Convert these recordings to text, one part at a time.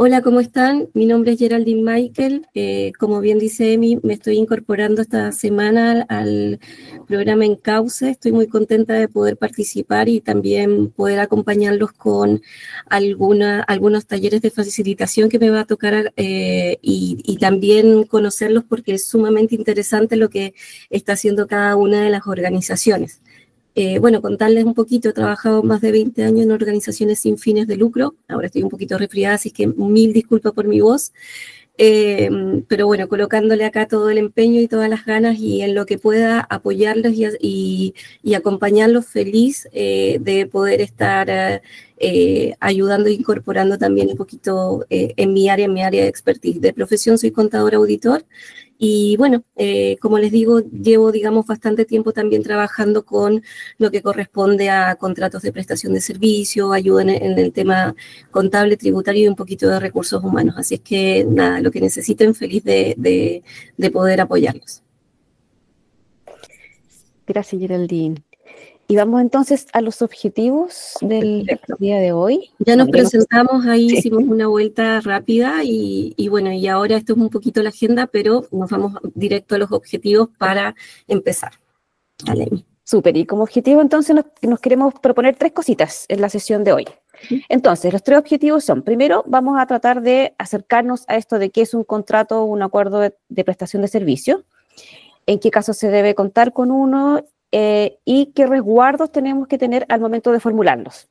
Hola, ¿cómo están? Mi nombre es Geraldine Michael. Como bien dice Emi, me estoy incorporando esta semana al programa Encauce. Estoy muy contenta de poder participar y también poder acompañarlos con algunos talleres de facilitación que me va a tocar y también conocerlos porque es sumamente interesante lo que está haciendo cada una de las organizaciones. Bueno, contarles un poquito, he trabajado más de 20 años en organizaciones sin fines de lucro, ahora estoy un poquito resfriada, así que mil disculpas por mi voz, pero bueno, colocándole acá todo el empeño y todas las ganas y en lo que pueda apoyarlos y acompañarlos feliz de poder estar ayudando e incorporando también un poquito en mi área de expertise. De profesión soy contador auditor. Y bueno, como les digo, llevo, digamos, bastante tiempo también trabajando con lo que corresponde a contratos de prestación de servicio, ayuda en el tema contable, tributario y un poquito de recursos humanos. Así es que, nada, lo que necesiten, feliz de poder apoyarlos. Gracias, Geraldine. Y vamos entonces a los objetivos del día de hoy. Ya nos presentamos, ahí sí. Hicimos una vuelta rápida y bueno, y ahora esto es un poquito la agenda, pero nos vamos directo a los objetivos para empezar. Dale. Súper, y como objetivo entonces nos queremos proponer 3 cositas en la sesión de hoy. Entonces, los 3 objetivos son, primero, vamos a tratar de acercarnos a esto de qué es un contrato o un acuerdo de prestación de servicio, en qué casos se debe contar con uno y qué resguardos tenemos que tener al momento de formularlos.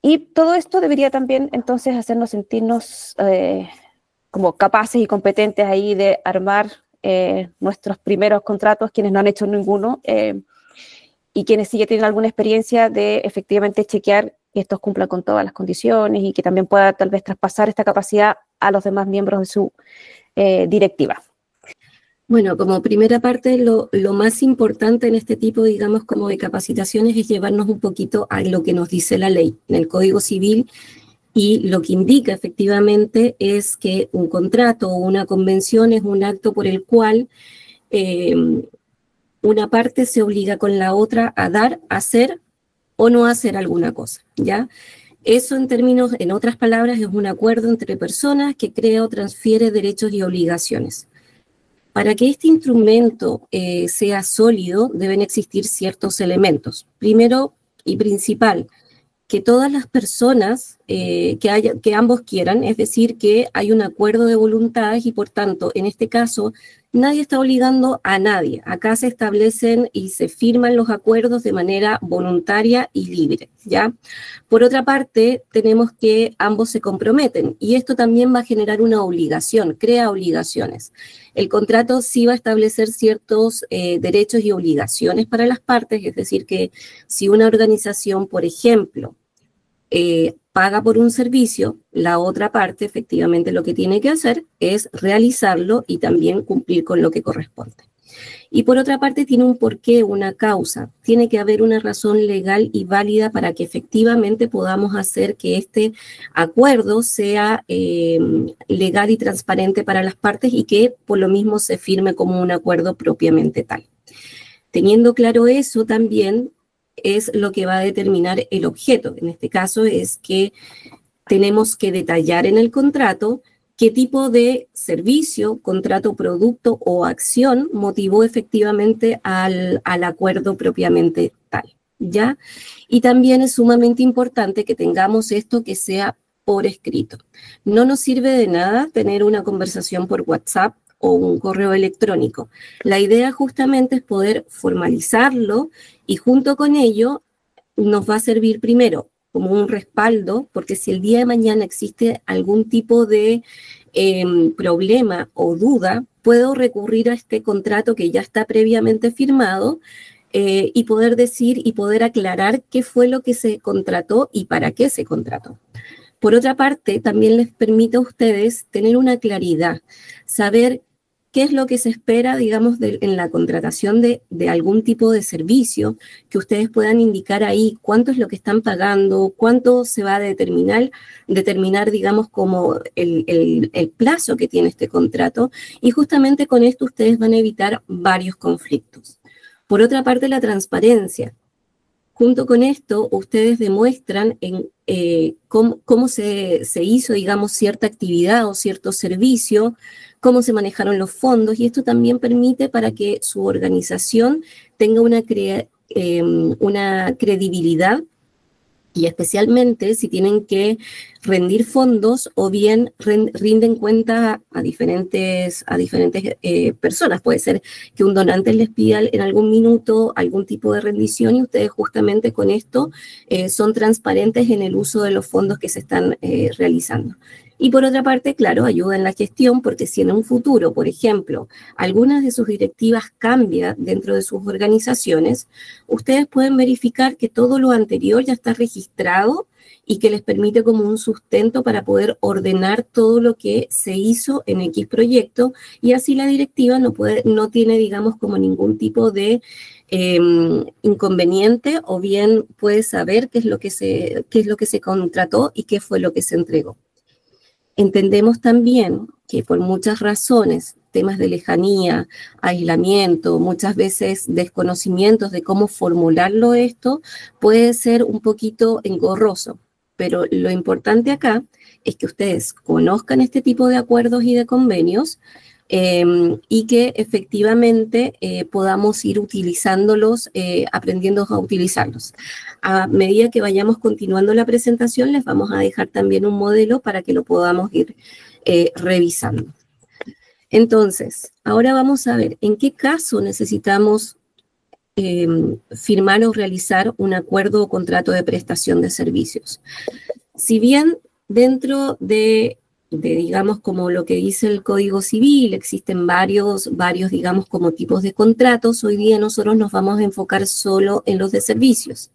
Y todo esto debería también entonces hacernos sentirnos como capaces y competentes ahí de armar nuestros primeros contratos, quienes no han hecho ninguno, y quienes sí ya tienen alguna experiencia de efectivamente chequear que estos cumplan con todas las condiciones y que también pueda tal vez traspasar esta capacidad a los demás miembros de su directiva. Bueno, como primera parte, lo más importante en este tipo, digamos, como de capacitaciones es llevarnos un poquito a lo que nos dice la ley en el Código Civil, y lo que indica efectivamente es que un contrato o una convención es un acto por el cual una parte se obliga con la otra a dar, hacer o no hacer alguna cosa, ¿ya? Eso en otras palabras, es un acuerdo entre personas que crea o transfiere derechos y obligaciones. Para que este instrumento sea sólido, deben existir ciertos elementos. Primero y principal, que todas las personas que ambos quieran, es decir, que hay un acuerdo de voluntades y por tanto, en este caso, nadie está obligando a nadie. Acá se establecen y se firman los acuerdos de manera voluntaria y libre, ¿ya? Por otra parte, tenemos que ambos se comprometen y esto también va a generar una obligación, crea obligaciones. El contrato sí va a establecer ciertos derechos y obligaciones para las partes, es decir, que si una organización, por ejemplo, paga por un servicio, la otra parte efectivamente lo que tiene que hacer es realizarlo y también cumplir con lo que corresponde. Y por otra parte tiene un porqué, una causa. Tiene que haber una razón legal y válida para que efectivamente podamos hacer que este acuerdo sea legal y transparente para las partes y que por lo mismo se firme como un acuerdo propiamente tal. Teniendo claro eso también es lo que va a determinar el objeto. En este caso es que tenemos que detallar en el contrato qué tipo de servicio, contrato, producto o acción motivó efectivamente al acuerdo propiamente tal, ¿ya? Y también es sumamente importante que tengamos esto que sea por escrito. No nos sirve de nada tener una conversación por WhatsApp o un correo electrónico. La idea justamente es poder formalizarlo y junto con ello nos va a servir primero como un respaldo, porque si el día de mañana existe algún tipo de problema o duda, puedo recurrir a este contrato que ya está previamente firmado y poder decir y poder aclarar qué fue lo que se contrató y para qué se contrató. Por otra parte, también les permite a ustedes tener una claridad, saber qué es lo que se espera, digamos, en la contratación de algún tipo de servicio, que ustedes puedan indicar ahí cuánto es lo que están pagando, cuánto se va a determinar digamos, como el plazo que tiene este contrato, y justamente con esto ustedes van a evitar varios conflictos. Por otra parte, la transparencia. Junto con esto, ustedes demuestran cómo se hizo, digamos, cierta actividad o cierto servicio, cómo se manejaron los fondos, y esto también permite para que su organización tenga una credibilidad, y especialmente si tienen que rendir fondos o bien rinden cuenta a diferentes personas. Puede ser que un donante les pida en algún minuto algún tipo de rendición y ustedes justamente con esto son transparentes en el uso de los fondos que se están realizando. Y por otra parte, claro, ayuda en la gestión, porque si en un futuro, por ejemplo, algunas de sus directivas cambian dentro de sus organizaciones, ustedes pueden verificar que todo lo anterior ya está registrado y que les permite como un sustento para poder ordenar todo lo que se hizo en X proyecto, y así la directiva no tiene, digamos, como ningún tipo de inconveniente, o bien puede saber qué es lo que se contrató y qué fue lo que se entregó. Entendemos también que por muchas razones, temas de lejanía, aislamiento, muchas veces desconocimientos de cómo formularlo esto, puede ser un poquito engorroso. Pero lo importante acá es que ustedes conozcan este tipo de acuerdos y de convenios y que efectivamente podamos ir utilizándolos, aprendiendo a utilizarlos. A medida que vayamos continuando la presentación, les vamos a dejar también un modelo para que lo podamos ir revisando. Entonces, ahora vamos a ver en qué caso necesitamos firmar o realizar un acuerdo o contrato de prestación de servicios. Si bien dentro de digamos, como lo que dice el Código Civil, existen varios, digamos, como tipos de contratos, hoy día nosotros nos vamos a enfocar solo en los de servicios.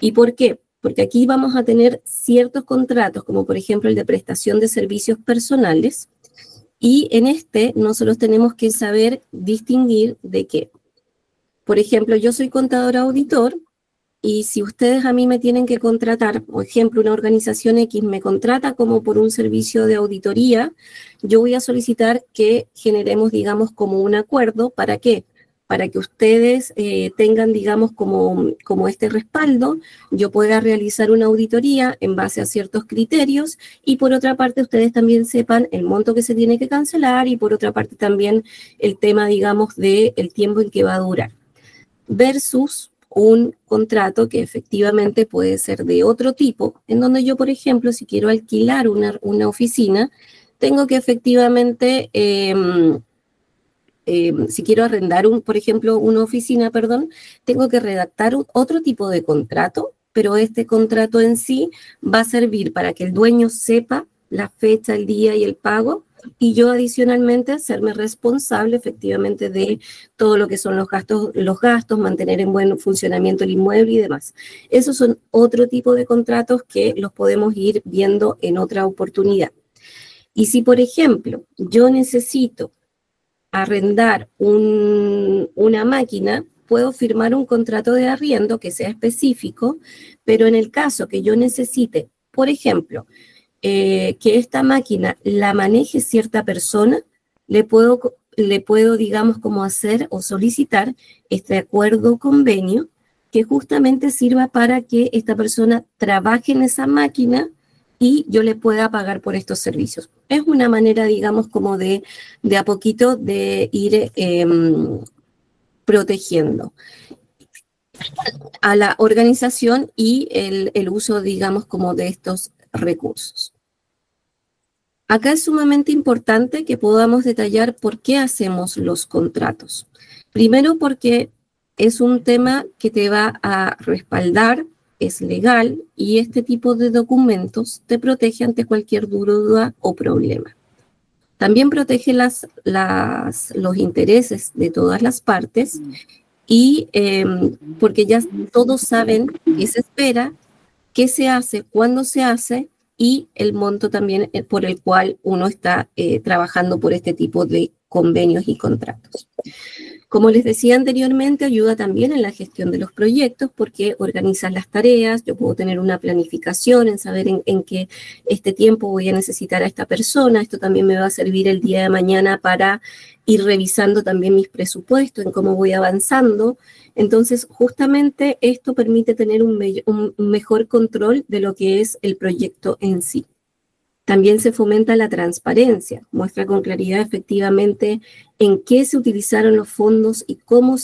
¿Y por qué? Porque aquí vamos a tener ciertos contratos, como por ejemplo el de prestación de servicios personales, y en este nosotros tenemos que saber distinguir de qué. Por ejemplo, yo soy contador auditor, y si ustedes a mí me tienen que contratar, por ejemplo, una organización X me contrata como por un servicio de auditoría, yo voy a solicitar que generemos, digamos, como un acuerdo. ¿Para qué? Para que ustedes tengan, digamos, como este respaldo, yo pueda realizar una auditoría en base a ciertos criterios, y por otra parte ustedes también sepan el monto que se tiene que cancelar, y por otra parte también el tema, digamos, del tiempo en que va a durar. Versus un contrato que efectivamente puede ser de otro tipo, en donde yo, por ejemplo, si quiero alquilar una oficina, tengo que efectivamente, si quiero arrendar, por ejemplo, una oficina, tengo que redactar otro tipo de contrato, pero este contrato en sí va a servir para que el dueño sepa la fecha, el día y el pago, y yo adicionalmente hacerme responsable efectivamente de todo lo que son los gastos, mantener en buen funcionamiento el inmueble y demás. Esos son otro tipo de contratos que los podemos ir viendo en otra oportunidad. Y si, por ejemplo, yo necesito arrendar una máquina, puedo firmar un contrato de arriendo que sea específico, pero en el caso que yo necesite, por ejemplo, que esta máquina la maneje cierta persona, le puedo, digamos, como hacer o solicitar este acuerdo o convenio que justamente sirva para que esta persona trabaje en esa máquina y yo le pueda pagar por estos servicios. Es una manera, digamos, como de a poquito de ir protegiendo a la organización y el uso, digamos, como de estos recursos. Acá es sumamente importante que podamos detallar por qué hacemos los contratos. Primero, porque es un tema que te va a respaldar, es legal, y este tipo de documentos te protege ante cualquier duda o problema. También protege los intereses de todas las partes, y porque ya todos saben qué se espera, qué se hace, cuándo se hace, y el monto también por el cual uno está trabajando por este tipo de convenios y contratos. Como les decía anteriormente, ayuda también en la gestión de los proyectos porque organizas las tareas, yo puedo tener una planificación en saber en qué este tiempo voy a necesitar a esta persona, esto también me va a servir el día de mañana para ir revisando también mis presupuestos, en cómo voy avanzando. Entonces, justamente esto permite tener un mejor control de lo que es el proyecto en sí. También se fomenta la transparencia, muestra con claridad efectivamente en qué se utilizaron los fondos y cómo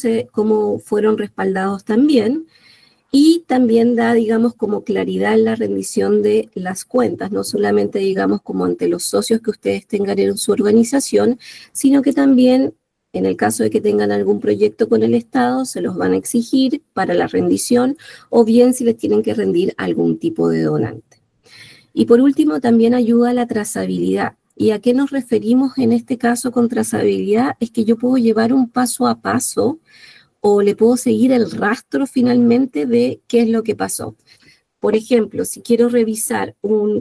fueron respaldados también, y también da, digamos, como claridad en la rendición de las cuentas, no solamente, digamos, como ante los socios que ustedes tengan en su organización, sino que también, en el caso de que tengan algún proyecto con el Estado, se los van a exigir para la rendición, o bien si les tienen que rendir algún tipo de donante. Y por último, también ayuda a la trazabilidad. ¿Y a qué nos referimos en este caso con trazabilidad? Es que yo puedo llevar un paso a paso o le puedo seguir el rastro finalmente de qué es lo que pasó. Por ejemplo, si quiero revisar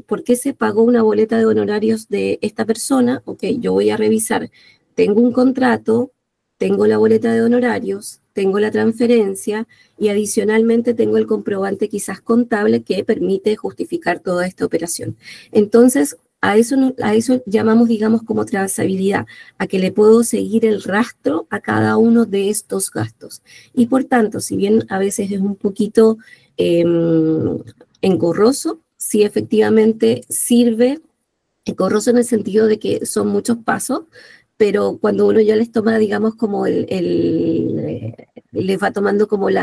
por qué se pagó una boleta de honorarios de esta persona, ok, yo voy a revisar, tengo un contrato, tengo la boleta de honorarios, tengo la transferencia y adicionalmente tengo el comprobante quizás contable que permite justificar toda esta operación. Entonces, a eso llamamos, digamos, como trazabilidad, a que le puedo seguir el rastro a cada uno de estos gastos. Y por tanto, si bien a veces es un poquito engorroso, sí efectivamente sirve, engorroso en el sentido de que son muchos pasos, pero cuando uno ya les toma, digamos, como les va tomando como el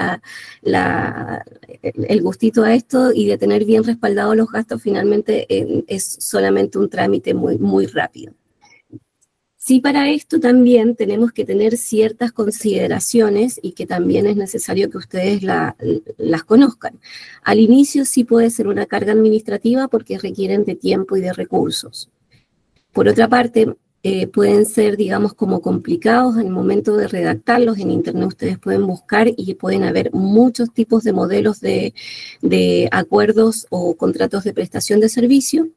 gustito a esto y de tener bien respaldados los gastos, finalmente es solamente un trámite muy, muy rápido. Sí, para esto también tenemos que tener ciertas consideraciones y que también es necesario que ustedes las conozcan. Al inicio sí puede ser una carga administrativa porque requieren de tiempo y de recursos. Por otra parte, pueden ser, digamos, como complicados en el momento de redactarlos. En internet ustedes pueden buscar y pueden haber muchos tipos de modelos de acuerdos o contratos de prestación de servicio,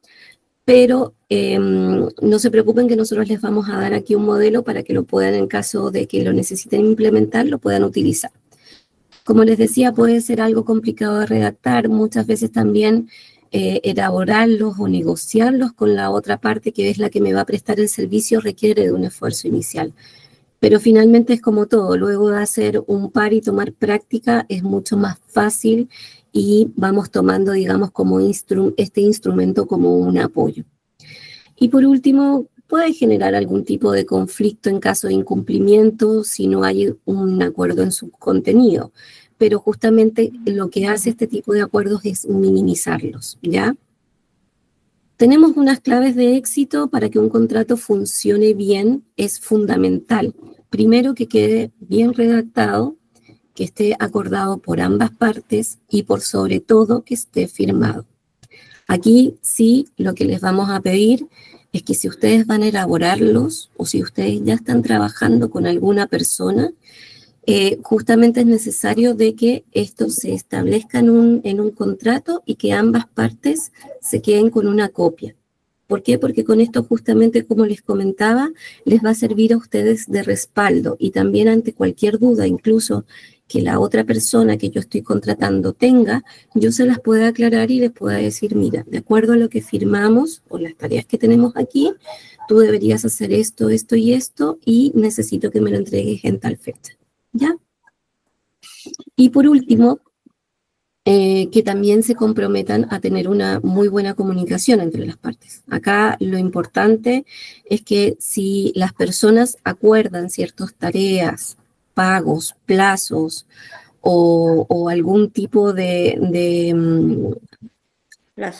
pero no se preocupen que nosotros les vamos a dar aquí un modelo para que lo puedan, en caso de que lo necesiten implementar, lo puedan utilizar. Como les decía, puede ser algo complicado de redactar, muchas veces también elaborarlos o negociarlos con la otra parte que es la que me va a prestar el servicio requiere de un esfuerzo inicial. Pero finalmente es como todo, luego de hacer un par y tomar práctica es mucho más fácil y vamos tomando, digamos, como este instrumento como un apoyo. Y por último, puede generar algún tipo de conflicto en caso de incumplimiento si no hay un acuerdo en su contenido. Pero justamente lo que hace este tipo de acuerdos es minimizarlos, ¿ya? Tenemos unas claves de éxito para que un contrato funcione bien, es fundamental. Primero, que quede bien redactado, que esté acordado por ambas partes y por sobre todo que esté firmado. Aquí sí, lo que les vamos a pedir es que si ustedes van a elaborarlos o si ustedes ya están trabajando con alguna persona, justamente es necesario de que esto se establezca en un contrato y que ambas partes se queden con una copia. ¿Por qué? Porque con esto justamente, como les comentaba, les va a servir a ustedes de respaldo y también ante cualquier duda, incluso que la otra persona que yo estoy contratando tenga, yo se las pueda aclarar y les pueda decir, mira, de acuerdo a lo que firmamos o las tareas que tenemos aquí, tú deberías hacer esto, esto y necesito que me lo entregues en tal fecha. ¿Ya? Y por último, que también se comprometan a tener una muy buena comunicación entre las partes. Acá lo importante es que si las personas acuerdan ciertas tareas, pagos, plazos o algún tipo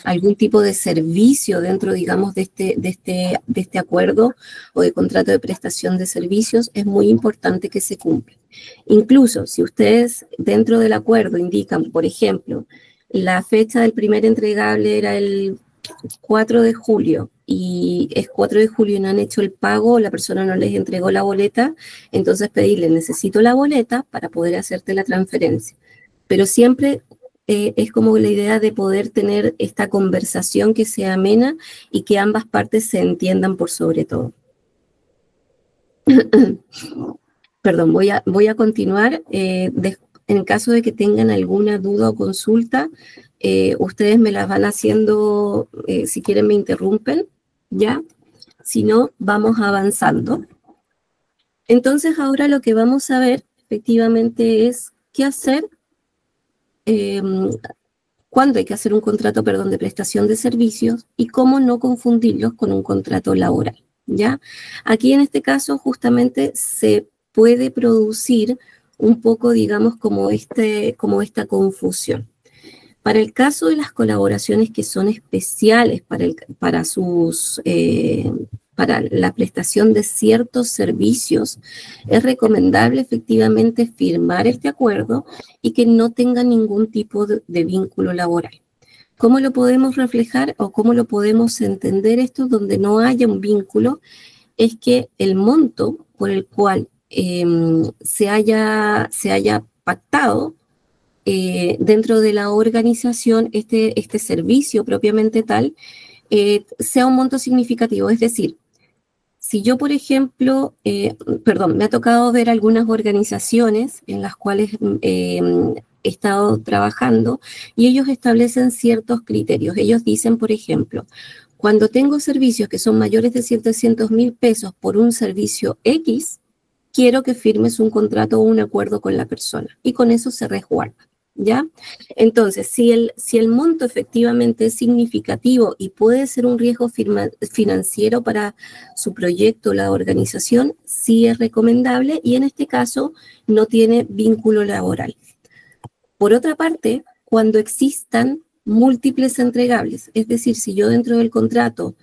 algún tipo de servicio dentro, digamos, de este acuerdo o de contrato de prestación de servicios, es muy importante que se cumpla. Incluso si ustedes dentro del acuerdo indican, por ejemplo, la fecha del primer entregable era el 4 de julio y es 4 de julio y no han hecho el pago, la persona no les entregó la boleta, entonces pedirle, necesito la boleta para poder hacerte la transferencia. Pero siempre es como la idea de poder tener esta conversación que sea amena y que ambas partes se entiendan por sobre todo. Perdón, voy a continuar. En caso de que tengan alguna duda o consulta, ustedes me las van haciendo, si quieren me interrumpen, ¿ya? Si no, vamos avanzando. Entonces, ahora lo que vamos a ver, efectivamente, es qué hacer cuándo hay que hacer un contrato, perdón, de prestación de servicios y cómo no confundirlos con un contrato laboral, ¿ya? Aquí, en este caso, justamente se puede producir un poco, digamos, como esta confusión. Para el caso de las colaboraciones que son especiales para la prestación de ciertos servicios, es recomendable efectivamente firmar este acuerdo y que no tenga ningún tipo de vínculo laboral. ¿Cómo lo podemos reflejar o cómo lo podemos entender esto donde no haya un vínculo? Es que el monto por el cual se haya pactado dentro de la organización este servicio propiamente tal, sea un monto significativo. Es decir, si yo, por ejemplo, me ha tocado ver algunas organizaciones en las cuales he estado trabajando y ellos establecen ciertos criterios. Ellos dicen, por ejemplo, cuando tengo servicios que son mayores de 700.000 pesos por un servicio X, quiero que firmes un contrato o un acuerdo con la persona. Y con eso se resguarda, ¿ya? Entonces, si el monto efectivamente es significativo y puede ser un riesgo financiero para su proyecto o la organización, sí es recomendable y en este caso no tiene vínculo laboral. Por otra parte, cuando existan múltiples entregables, es decir, si yo dentro del contrato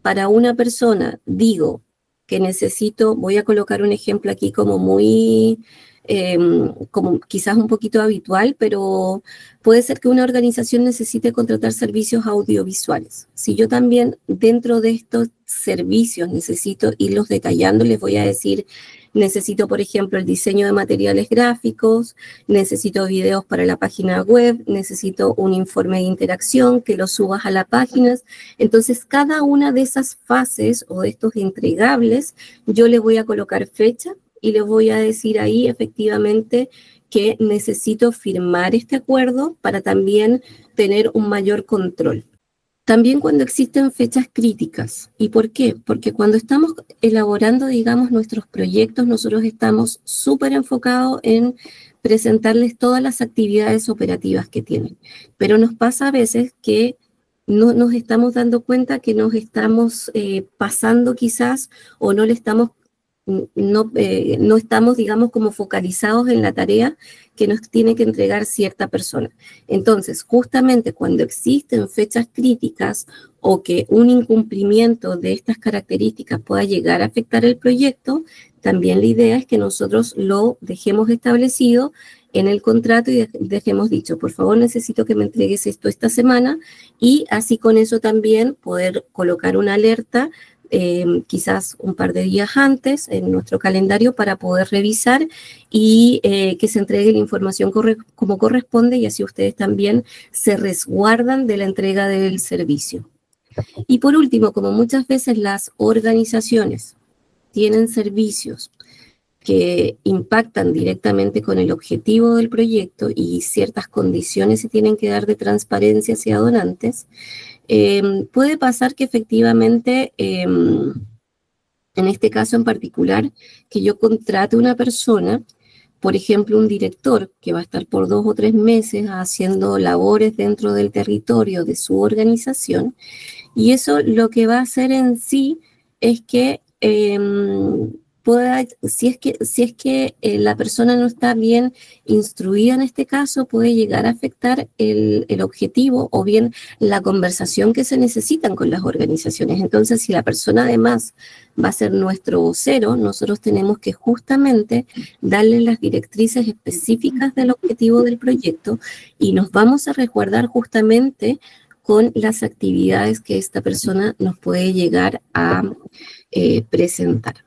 para una persona digo que necesito, voy a colocar un ejemplo aquí como muy, como quizás un poquito habitual, pero puede ser que una organización necesite contratar servicios audiovisuales. Si yo también dentro de estos servicios necesito irlos detallando, les voy a decir, necesito, por ejemplo, el diseño de materiales gráficos, necesito videos para la página web, necesito un informe de interacción, que lo subas a las páginas. Entonces, cada una de esas fases o de estos entregables, yo le voy a colocar fecha y les voy a decir ahí efectivamente que necesito firmar este acuerdo para también tener un mayor control. También cuando existen fechas críticas. ¿Y por qué? Porque cuando estamos elaborando, digamos, nuestros proyectos, nosotros estamos súper enfocados en presentarles todas las actividades operativas que tienen. Pero nos pasa a veces que no nos estamos dando cuenta que nos estamos pasando quizás o no estamos, digamos, como focalizados en la tarea que nos tiene que entregar cierta persona. Entonces, justamente cuando existen fechas críticas o que un incumplimiento de estas características pueda llegar a afectar el proyecto, también la idea es que nosotros lo dejemos establecido en el contrato y dejemos dicho, por favor, necesito que me entregues esto esta semana y así con eso también poder colocar una alerta quizás un par de días antes en nuestro calendario para poder revisar y que se entregue la información como corresponde y así ustedes también se resguardan de la entrega del servicio. Y por último, como muchas veces las organizaciones tienen servicios que impactan directamente con el objetivo del proyecto y ciertas condiciones se tienen que dar de transparencia hacia donantes, puede pasar que efectivamente, en este caso en particular, que yo contrate una persona, por ejemplo, un director que va a estar por 2 o 3 meses haciendo labores dentro del territorio de su organización, y eso lo que va a hacer en sí es que si es que la persona no está bien instruida en este caso, puede llegar a afectar el objetivo o bien la conversación que se necesitan con las organizaciones. Entonces, si la persona además va a ser nuestro vocero, nosotros tenemos que justamente darle las directrices específicas del objetivo del proyecto y nos vamos a resguardar justamente con las actividades que esta persona nos puede llegar a presentar.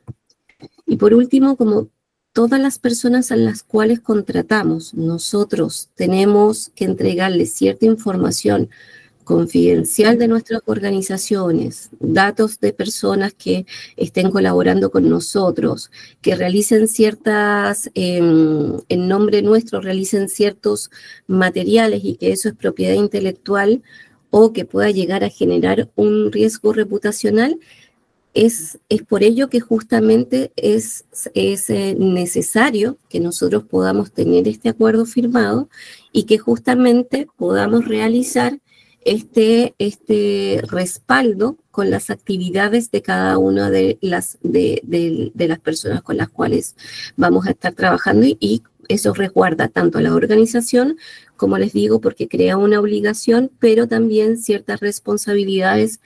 Y por último, como todas las personas a las cuales contratamos, nosotros tenemos que entregarles cierta información confidencial de nuestras organizaciones, datos de personas que estén colaborando con nosotros, que realicen ciertas, en nombre nuestro, realicen ciertos materiales y que eso es propiedad intelectual o que pueda llegar a generar un riesgo reputacional, es por ello que justamente es necesario que nosotros podamos tener este acuerdo firmado y que justamente podamos realizar este respaldo con las actividades de cada una de las personas con las cuales vamos a estar trabajando y eso resguarda tanto a la organización, como les digo, porque crea una obligación, pero también ciertas responsabilidades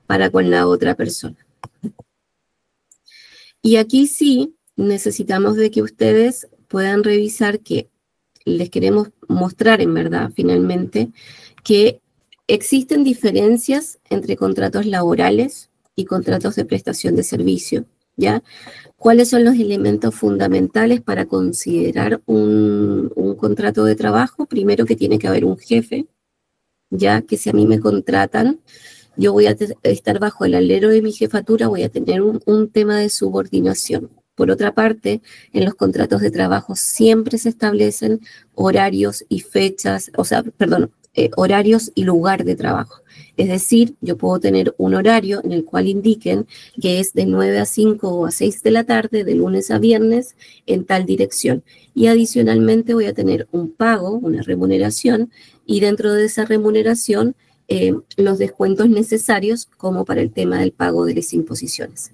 para con la otra persona. Y aquí sí necesitamos de que ustedes puedan revisar que les queremos mostrar en verdad finalmente que existen diferencias entre contratos laborales y contratos de prestación de servicio, ¿ya? ¿Cuáles son los elementos fundamentales para considerar un contrato de trabajo? Primero que tiene que haber un jefe, ya que si a mí me contratan, yo voy a estar bajo el alero de mi jefatura, voy a tener un tema de subordinación. Por otra parte, en los contratos de trabajo siempre se establecen horarios y fechas, horarios y lugar de trabajo. Es decir, yo puedo tener un horario en el cual indiquen que es de 9 a 5 o a 6 de la tarde, de lunes a viernes, en tal dirección. Y adicionalmente voy a tener un pago, una remuneración, y dentro de esa remuneración, los descuentos necesarios como para el tema del pago de las imposiciones.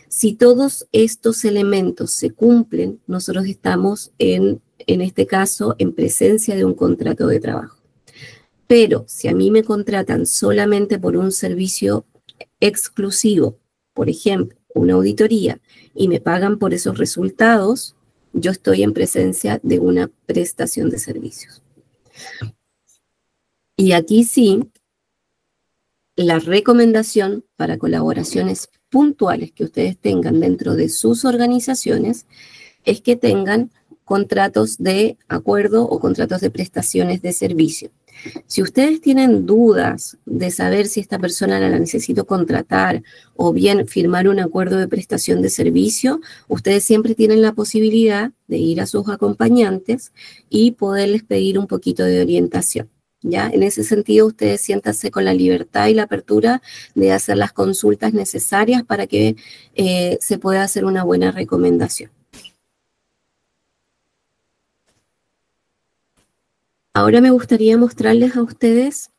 Si todos estos elementos se cumplen, nosotros estamos en este caso en presencia de un contrato de trabajo. Pero si a mí me contratan solamente por un servicio exclusivo, por ejemplo, una auditoría, y me pagan por esos resultados, yo estoy en presencia de una prestación de servicios. Y aquí sí, la recomendación para colaboraciones puntuales que ustedes tengan dentro de sus organizaciones es que tengan contratos de acuerdo o contratos de prestaciones de servicio. Si ustedes tienen dudas de saber si esta persona la necesito contratar o bien firmar un acuerdo de prestación de servicio, ustedes siempre tienen la posibilidad de ir a sus acompañantes y poderles pedir un poquito de orientación. ¿Ya? En ese sentido, ustedes siéntanse con la libertad y la apertura de hacer las consultas necesarias para que se pueda hacer una buena recomendación. Ahora me gustaría mostrarles a ustedes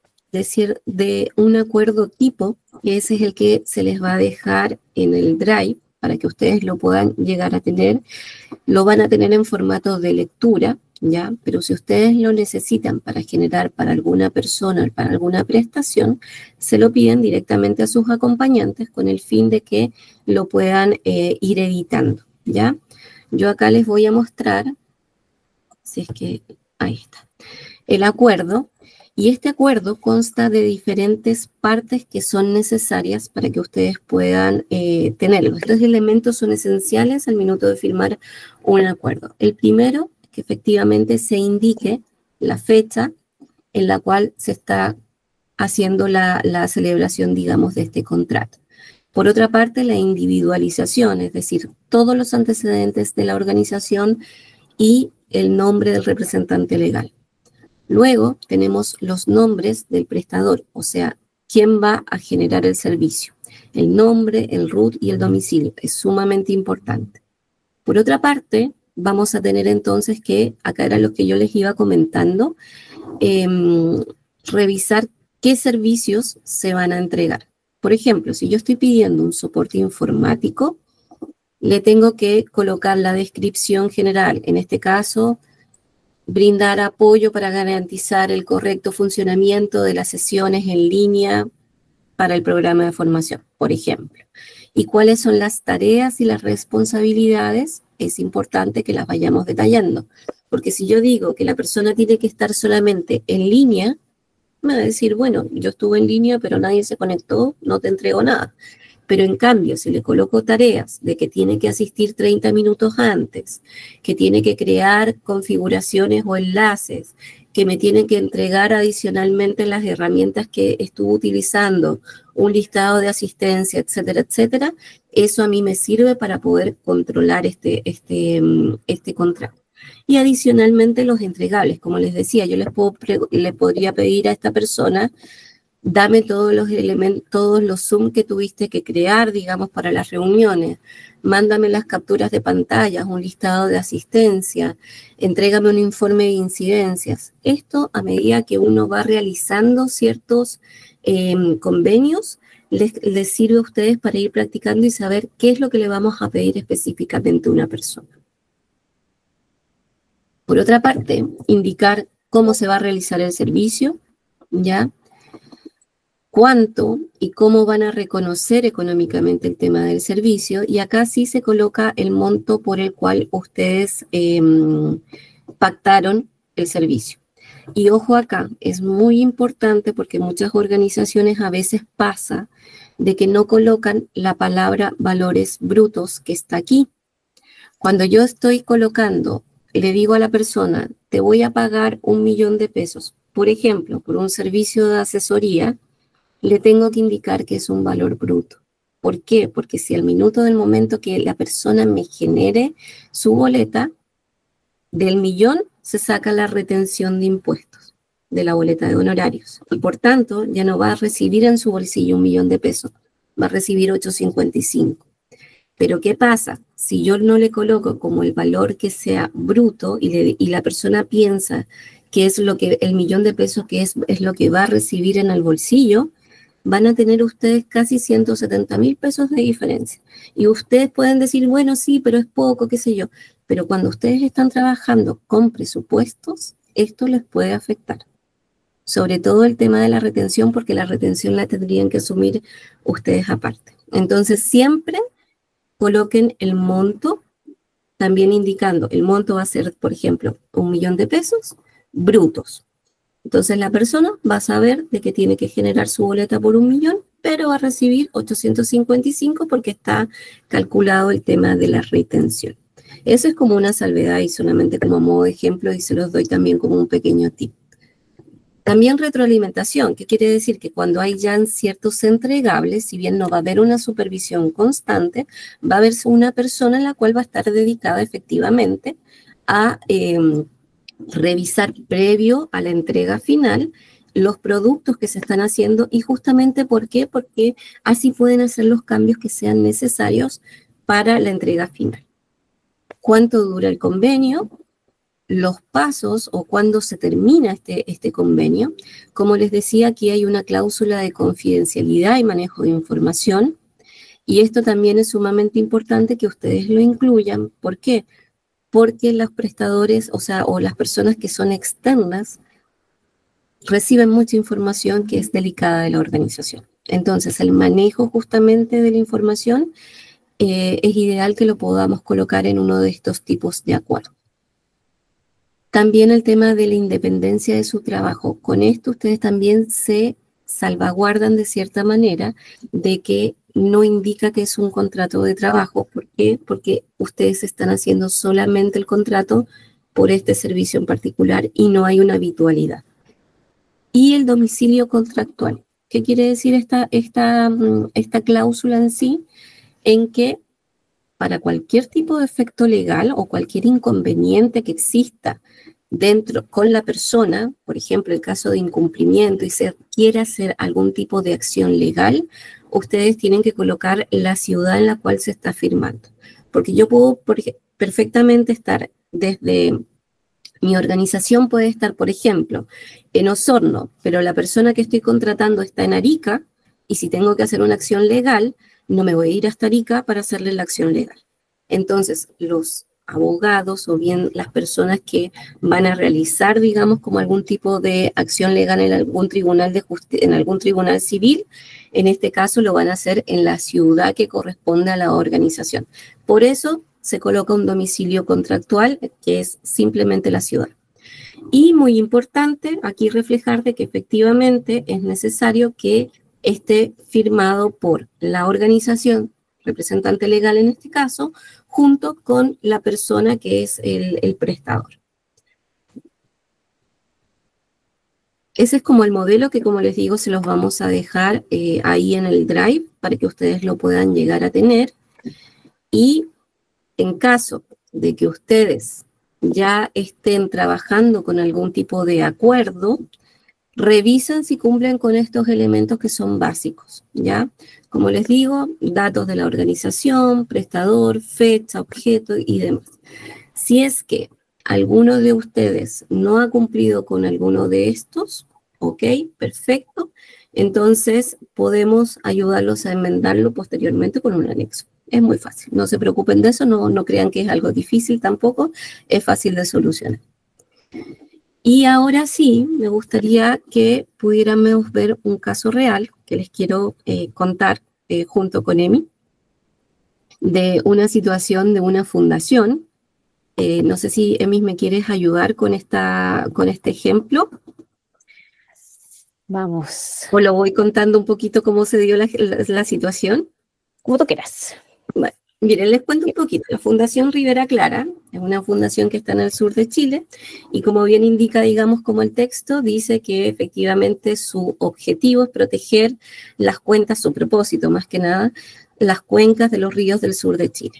de un acuerdo tipo, que ese es el que se les va a dejar en el Drive para que ustedes lo puedan llegar a tener. Lo van a tener en formato de lectura, ¿ya? Pero si ustedes lo necesitan para generar para alguna persona, para alguna prestación, se lo piden directamente a sus acompañantes con el fin de que lo puedan ir editando, ¿ya? Yo acá les voy a mostrar, si es que, ahí está, el acuerdo, y este acuerdo consta de diferentes partes que son necesarias para que ustedes puedan tenerlo. Estos elementos son esenciales al minuto de firmar un acuerdo. El primero, que efectivamente se indique la fecha en la cual se está haciendo la celebración, digamos, de este contrato. Por otra parte, la individualización, es decir, todos los antecedentes de la organización y el nombre del representante legal. Luego tenemos los nombres del prestador, o sea, quién va a generar el servicio. El nombre, el RUT y el domicilio es sumamente importante. Por otra parte, vamos a tener entonces que, acá era lo que yo les iba comentando, revisar qué servicios se van a entregar. Por ejemplo, si yo estoy pidiendo un soporte informático, le tengo que colocar la descripción general. En este caso, brindar apoyo para garantizar el correcto funcionamiento de las sesiones en línea para el programa de formación, por ejemplo. ¿Y cuáles son las tareas y las responsabilidades? Es importante que las vayamos detallando, porque si yo digo que la persona tiene que estar solamente en línea, me va a decir, bueno, yo estuve en línea, pero nadie se conectó, no te entrego nada. Pero en cambio, si le coloco tareas de que tiene que asistir 30 minutos antes, que tiene que crear configuraciones o enlaces, que me tiene que entregar adicionalmente las herramientas que estuvo utilizando, un listado de asistencia, etcétera, etcétera, eso a mí me sirve para poder controlar este contrato. Y adicionalmente los entregables, como les decía, yo le podría pedir a esta persona, dame todos los elementos, todos los Zoom que tuviste que crear, digamos, para las reuniones, mándame las capturas de pantallas, un listado de asistencia, entrégame un informe de incidencias. Esto, a medida que uno va realizando ciertos convenios, les sirve a ustedes para ir practicando y saber qué es lo que le vamos a pedir específicamente a una persona. Por otra parte, indicar cómo se va a realizar el servicio, ¿ya? Cuánto y cómo van a reconocer económicamente el tema del servicio, y acá sí se coloca el monto por el cual ustedes pactaron el servicio. Y ojo acá, es muy importante porque muchas organizaciones a veces pasa de que no colocan la palabra valores brutos que está aquí. Cuando yo estoy colocando, le digo a la persona, te voy a pagar 1 millón de pesos, por ejemplo, por un servicio de asesoría, le tengo que indicar que es un valor bruto. ¿Por qué? Porque si al minuto del momento que la persona me genere su boleta, del millón se saca la retención de impuestos de la boleta de honorarios. Y por tanto, ya no va a recibir en su bolsillo 1 millón de pesos, va a recibir 855. Pero ¿qué pasa? Si yo no le coloco como el valor que sea bruto y la persona piensa que es lo que el millón de pesos que es lo que va a recibir en el bolsillo, van a tener ustedes casi 170.000 pesos de diferencia. Y ustedes pueden decir, bueno, sí, pero es poco, qué sé yo. Pero cuando ustedes están trabajando con presupuestos, esto les puede afectar. Sobre todo el tema de la retención, porque la retención la tendrían que asumir ustedes aparte. Entonces, siempre coloquen el monto, también indicando, el monto va a ser, por ejemplo, 1 millón de pesos brutos. Entonces la persona va a saber de que tiene que generar su boleta por 1 millón, pero va a recibir 855 porque está calculado el tema de la retención. Eso es como una salvedad y solamente como modo de ejemplo, y se los doy también como un pequeño tip. También retroalimentación, que quiere decir que cuando hay ya ciertos entregables, si bien no va a haber una supervisión constante, va a haber una persona en la cual va a estar dedicada efectivamente a revisar previo a la entrega final los productos que se están haciendo. Y justamente ¿por qué? Porque así pueden hacer los cambios que sean necesarios para la entrega final. ¿Cuánto dura el convenio? Los pasos o cuándo se termina este convenio. Como les decía, aquí hay una cláusula de confidencialidad y manejo de información, y esto también es sumamente importante que ustedes lo incluyan. ¿Por qué? Porque los prestadores, o las personas que son externas, reciben mucha información que es delicada de la organización. Entonces, el manejo justamente de la información es ideal que lo podamos colocar en uno de estos tipos de acuerdos. También el tema de la independencia de su trabajo. Con esto ustedes también se salvaguardan de cierta manera de que no indica que es un contrato de trabajo. ¿Por qué? Porque ustedes están haciendo solamente el contrato por este servicio en particular y no hay una habitualidad. Y el domicilio contractual. ¿Qué quiere decir esta cláusula en sí? En que para cualquier tipo de efecto legal o cualquier inconveniente que exista dentro con la persona, por ejemplo, el caso de incumplimiento y se quiere hacer algún tipo de acción legal, ustedes tienen que colocar la ciudad en la cual se está firmando. Porque yo puedo perfectamente estar desde mi organización, puede estar, por ejemplo, en Osorno, pero la persona que estoy contratando está en Arica, y si tengo que hacer una acción legal, no me voy a ir hasta Arica para hacerle la acción legal. Entonces, los abogados o bien las personas que van a realizar, digamos, como algún tipo de acción legal en algún tribunal en algún tribunal civil, en este caso lo van a hacer en la ciudad que corresponde a la organización. Por eso se coloca un domicilio contractual, que es simplemente la ciudad. Y muy importante aquí reflejar de que efectivamente es necesario que esté firmado por la organización, representante legal en este caso, junto con la persona que es el prestador. Ese es como el modelo que, como les digo, se los vamos a dejar ahí en el Drive para que ustedes lo puedan llegar a tener. Y en caso de que ustedes ya estén trabajando con algún tipo de acuerdo, revisan si cumplen con estos elementos que son básicos, ¿ya? Como les digo, datos de la organización, prestador, fecha, objeto y demás. Si es que alguno de ustedes no ha cumplido con alguno de estos, ok, perfecto, entonces podemos ayudarlos a enmendarlo posteriormente con un anexo. Es muy fácil, no se preocupen de eso, no crean que es algo difícil tampoco, es fácil de solucionar. Y ahora sí, me gustaría que pudiéramos ver un caso real que les quiero contar junto con Emi, de una situación de una fundación. No sé si, Emi, me quieres ayudar con este ejemplo. Vamos. O lo voy contando un poquito cómo se dio la situación. Como tú quieras. Bueno, miren, les cuento un poquito. La Fundación Rivera Clara es una fundación que está en el sur de Chile y como bien indica, digamos, como el texto, dice que efectivamente su objetivo es proteger las cuencas, su propósito más que nada, las cuencas de los ríos del sur de Chile.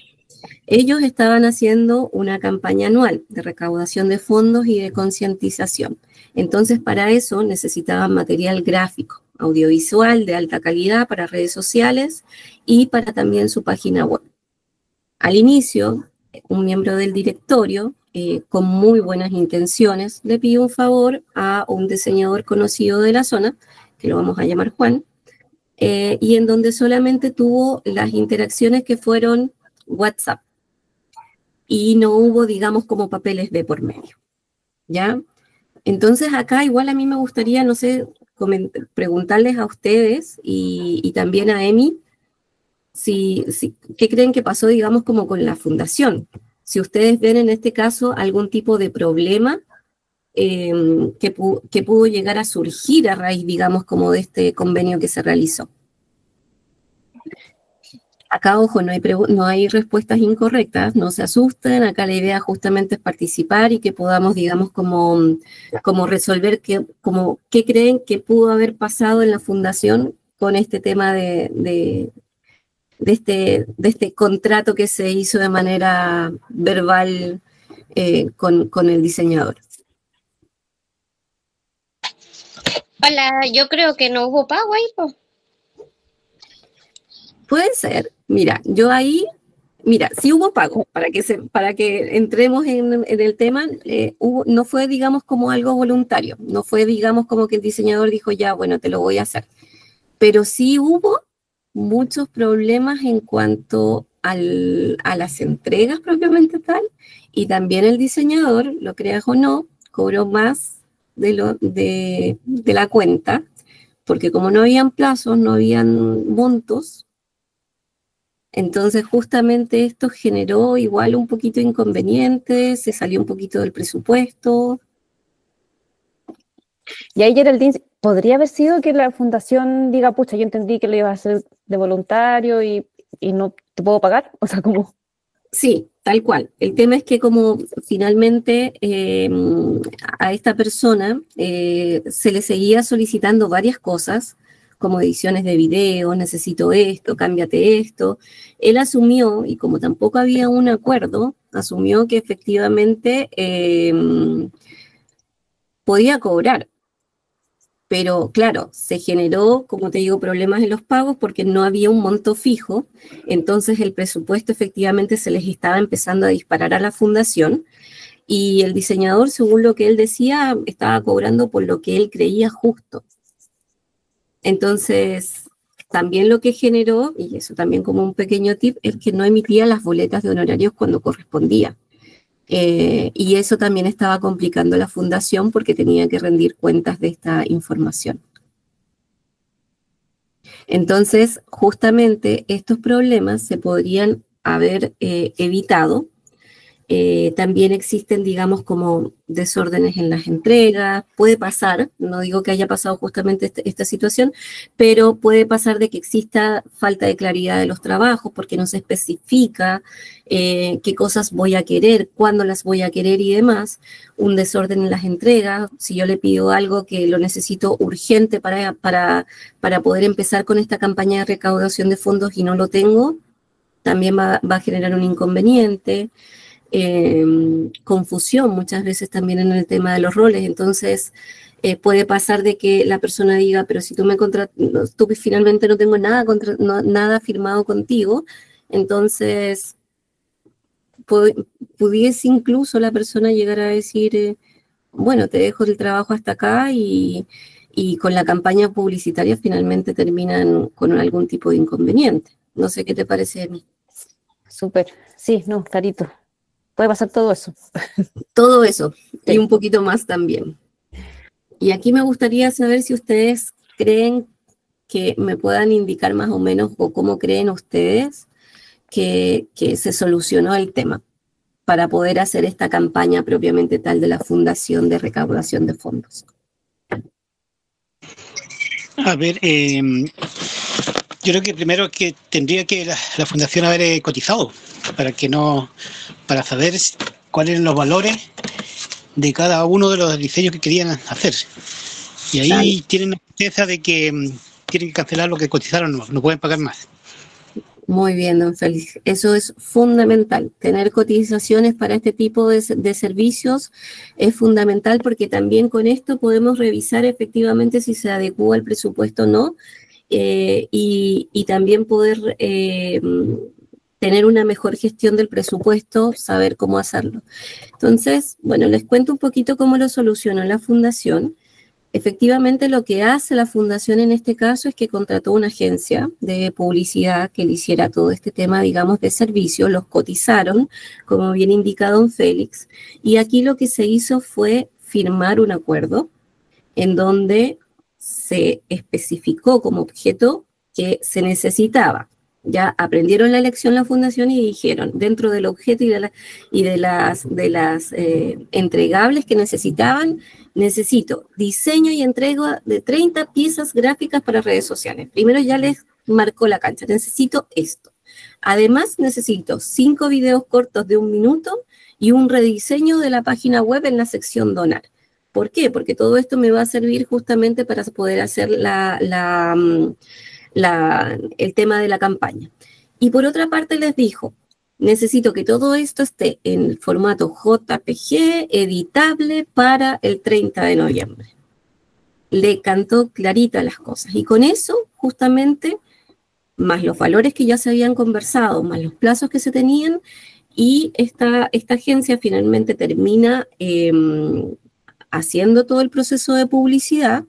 Ellos estaban haciendo una campaña anual de recaudación de fondos y de concientización. Entonces, para eso necesitaban material gráfico, audiovisual de alta calidad para redes sociales y para también su página web. Al inicio, un miembro del directorio, con muy buenas intenciones, le pidió un favor a un diseñador conocido de la zona, que lo vamos a llamar Juan, y en donde solamente tuvo las interacciones que fueron WhatsApp y no hubo, digamos, como papeles de por medio, ¿ya? Entonces acá igual a mí me gustaría, no sé, preguntarles a ustedes y también a Emi, ¿qué creen que pasó, digamos, como con la fundación? Si ustedes ven en este caso algún tipo de problema que pudo llegar a surgir a raíz, digamos, como de este convenio que se realizó. Acá, ojo, no hay respuestas incorrectas, no se asusten, acá la idea justamente es participar y que podamos, digamos, como resolver qué creen que pudo haber pasado en la fundación con este tema de este contrato que se hizo de manera verbal con el diseñador. Hola, yo creo que no hubo pago ahí, po. Puede ser, mira, sí hubo pago, para que entremos en el tema, no fue, digamos, como algo voluntario, no fue, digamos, como que el diseñador dijo, ya, bueno, te lo voy a hacer, pero sí hubo muchos problemas en cuanto a las entregas propiamente tal, y también el diseñador, lo creas o no, cobró más de la cuenta, porque como no habían plazos, no habían montos, entonces justamente esto generó igual un poquito de inconvenientes, se salió un poquito del presupuesto. Y ahí, Geraldine, ¿podría haber sido que la fundación diga, pucha, yo entendí que lo ibas a hacer de voluntario y no te puedo pagar? O sea, como... Sí, tal cual. El tema es que como finalmente a esta persona se le seguía solicitando varias cosas, como ediciones de video, necesito esto, cámbiate esto. Él asumió, y como tampoco había un acuerdo, asumió que efectivamente podía cobrar. Pero claro, se generó, como te digo, problemas en los pagos porque no había un monto fijo, entonces el presupuesto efectivamente se les estaba empezando a disparar a la fundación y el diseñador, según lo que él decía, estaba cobrando por lo que él creía justo. Entonces, también lo que generó, y eso también como un pequeño tip, es que no emitía las boletas de honorarios cuando correspondía. Y eso también estaba complicando la fundación porque tenía que rendir cuentas de esta información. Entonces, justamente estos problemas se podrían haber evitado También existen, digamos, como desórdenes en las entregas. Puede pasar, no digo que haya pasado justamente esta situación, pero puede pasar de que exista falta de claridad de los trabajos porque no se especifica qué cosas voy a querer, cuándo las voy a querer y demás. Un desorden en las entregas. Si yo le pido algo que lo necesito urgente para poder empezar con esta campaña de recaudación de fondos y no lo tengo, también va a generar un inconveniente. Confusión muchas veces también en el tema de los roles. Entonces puede pasar de que la persona diga, pero si tú tú finalmente no tengo nada firmado contigo, entonces pudiese incluso la persona llegar a decir, bueno, te dejo el trabajo hasta acá y con la campaña publicitaria finalmente terminan con algún tipo de inconveniente. No sé qué te parece a mí. Súper, sí, no, clarito. Puede pasar todo eso. Todo eso, sí. Y un poquito más también. Y aquí me gustaría saber si ustedes creen que me puedan indicar más o menos o cómo creen ustedes que se solucionó el tema para poder hacer esta campaña propiamente tal de la Fundación de Recaudación de Fondos. A ver, yo creo que primero que tendría que la Fundación haber cotizado para saber cuáles eran los valores de cada uno de los diseños que querían hacer. Y ahí tienen la certeza de que tienen que cancelar lo que cotizaron, no pueden pagar más. Muy bien, don Félix. Eso es fundamental. Tener cotizaciones para este tipo de servicios es fundamental porque también con esto podemos revisar efectivamente si se adecúa al presupuesto o no y también poder tener una mejor gestión del presupuesto, saber cómo hacerlo. Entonces, bueno, les cuento un poquito cómo lo solucionó la Fundación. Efectivamente, lo que hace la Fundación en este caso es que contrató una agencia de publicidad que le hiciera todo este tema, digamos, de servicio, los cotizaron, como bien indica don Félix, y aquí lo que se hizo fue firmar un acuerdo en donde se especificó como objeto que se necesitaba. Ya aprendieron la lección la Fundación y dijeron, dentro del objeto y de las entregables que necesitaban, necesito diseño y entrega de 30 piezas gráficas para redes sociales. Primero ya les marcó la cancha, necesito esto. Además, necesito 5 videos cortos de 1 minuto y un rediseño de la página web en la sección donar. ¿Por qué? Porque todo esto me va a servir justamente para poder hacer el tema de la campaña. Y por otra parte les dijo, necesito que todo esto esté en el formato JPG, editable para el 30 de noviembre. Le cantó clarita las cosas. Y con eso, justamente, más los valores que ya se habían conversado, más los plazos que se tenían, y esta agencia finalmente termina haciendo todo el proceso de publicidad,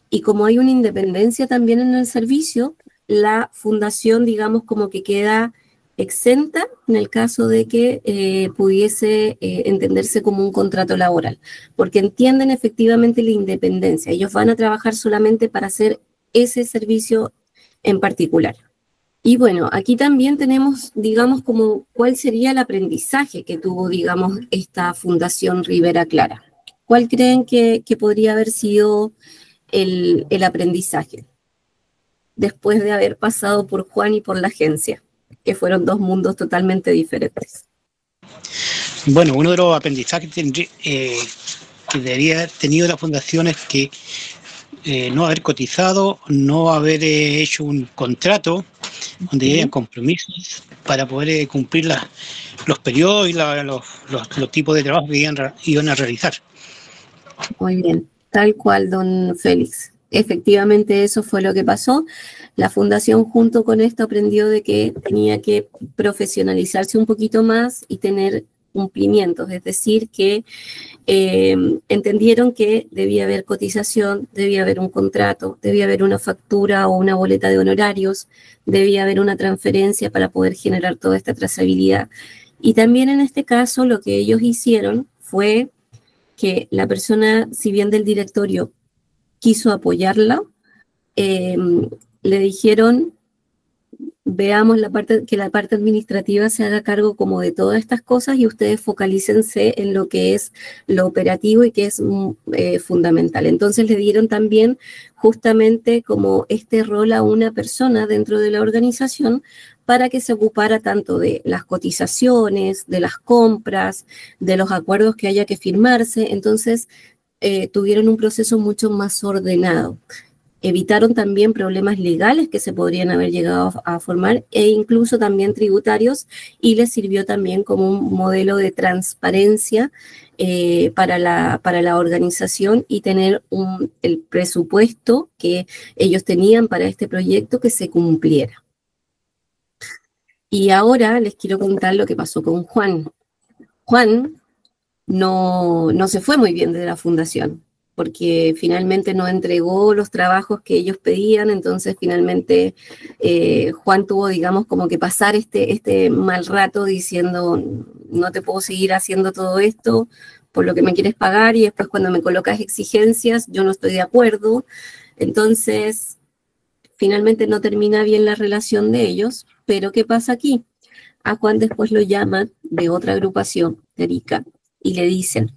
y como hay una independencia también en el servicio, la Fundación, digamos, como que queda exenta en el caso de que pudiese entenderse como un contrato laboral, porque entienden efectivamente la independencia. Ellos van a trabajar solamente para hacer ese servicio en particular. Y bueno, aquí también tenemos, digamos, como cuál sería el aprendizaje que tuvo, digamos, esta Fundación Rivera Clara. ¿Cuál creen que podría haber sido el aprendizaje después de haber pasado por Juan y por la agencia, que fueron 2 mundos totalmente diferentes? Bueno, uno de los aprendizajes que debería haber tenido la Fundación es que no haber cotizado, no haber hecho un contrato donde hayan compromisos para poder cumplir los periodos y los tipos de trabajo que iban a realizar. Muy bien, tal cual, don Félix. Efectivamente, eso fue lo que pasó. La Fundación junto con esto aprendió de que tenía que profesionalizarse un poquito más y tener cumplimientos, es decir, que entendieron que debía haber cotización, debía haber un contrato, debía haber una factura o una boleta de honorarios, debía haber una transferencia para poder generar toda esta trazabilidad. Y también en este caso lo que ellos hicieron fue que la persona, si bien del directorio quiso apoyarla, le dijeron, veamos que la parte administrativa se haga cargo como de todas estas cosas y ustedes focalícense en lo que es lo operativo y que es fundamental. Entonces le dieron también justamente como este rol a una persona dentro de la organización para que se ocupara tanto de las cotizaciones, de las compras, de los acuerdos que haya que firmarse. Entonces tuvieron un proceso mucho más ordenado. Evitaron también problemas legales que se podrían haber llegado a formar e incluso también tributarios, y les sirvió también como un modelo de transparencia para la organización y tener el presupuesto que ellos tenían para este proyecto que se cumpliera. Y ahora les quiero contar lo que pasó con Juan. Juan no se fue muy bien de la fundación, porque finalmente no entregó los trabajos que ellos pedían. Entonces finalmente Juan tuvo, digamos, como que pasar este mal rato diciendo, no te puedo seguir haciendo todo esto por lo que me quieres pagar, y después cuando me colocas exigencias yo no estoy de acuerdo. Entonces finalmente no termina bien la relación de ellos. Pero ¿qué pasa aquí? A Juan después lo llaman de otra agrupación, de Arica, y le dicen,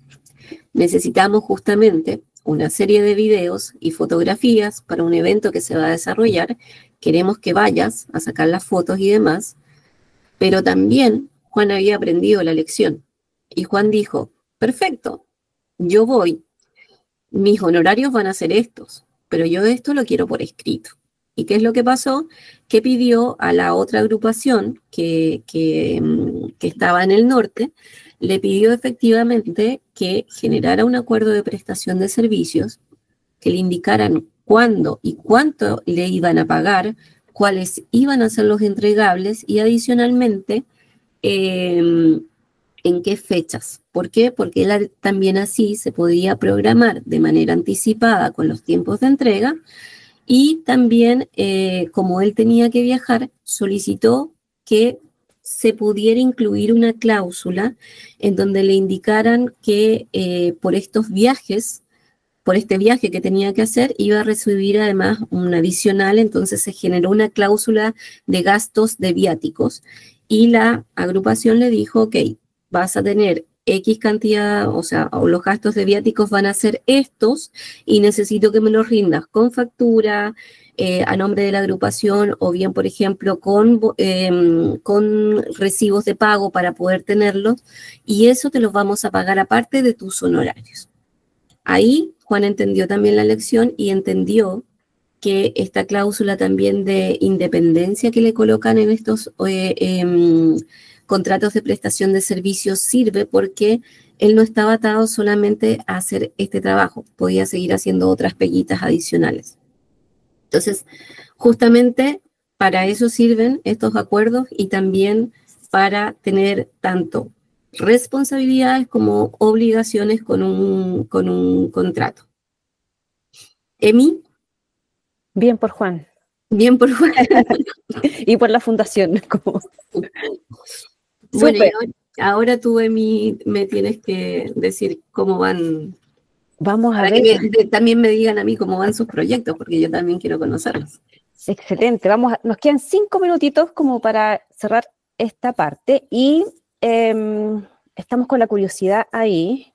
necesitamos justamente una serie de videos y fotografías para un evento que se va a desarrollar. Queremos que vayas a sacar las fotos y demás. Pero también Juan había aprendido la lección. Y Juan dijo, perfecto, yo voy. Mis honorarios van a ser estos, pero yo esto lo quiero por escrito. ¿Y qué es lo que pasó? Que pidió a la otra agrupación que estaba en el norte, le pidió efectivamente que generara un acuerdo de prestación de servicios, que le indicaran cuándo y cuánto le iban a pagar, cuáles iban a ser los entregables y adicionalmente en qué fechas. ¿Por qué? Porque él también así se podía programar de manera anticipada con los tiempos de entrega. Y también, como él tenía que viajar, solicitó que se pudiera incluir una cláusula en donde le indicaran que por estos viajes, por este viaje que tenía que hacer, iba a recibir además un adicional. Entonces se generó una cláusula de gastos de viáticos y la agrupación le dijo, ok, vas a tener X cantidad, o sea, los gastos de viáticos van a ser estos y necesito que me los rindas con factura, a nombre de la agrupación, o bien, por ejemplo, con recibos de pago para poder tenerlos, y eso te los vamos a pagar aparte de tus honorarios. Ahí Juan entendió también la lección y entendió que esta cláusula también de independencia que le colocan en estos contratos de prestación de servicios sirve, porque él no estaba atado solamente a hacer este trabajo, podía seguir haciendo otras peguitas adicionales. Entonces, justamente para eso sirven estos acuerdos, y también para tener tanto responsabilidades como obligaciones con un contrato. Emi. Bien por Juan. Bien por Juan. Y por la fundación. Como... Bueno, y ahora tú, Emi, me tienes que decir cómo van. Vamos a ver. Que también me digan a mí cómo van sus proyectos, porque yo también quiero conocerlos. Excelente. Nos quedan 5 minutitos como para cerrar esta parte, y estamos con la curiosidad ahí.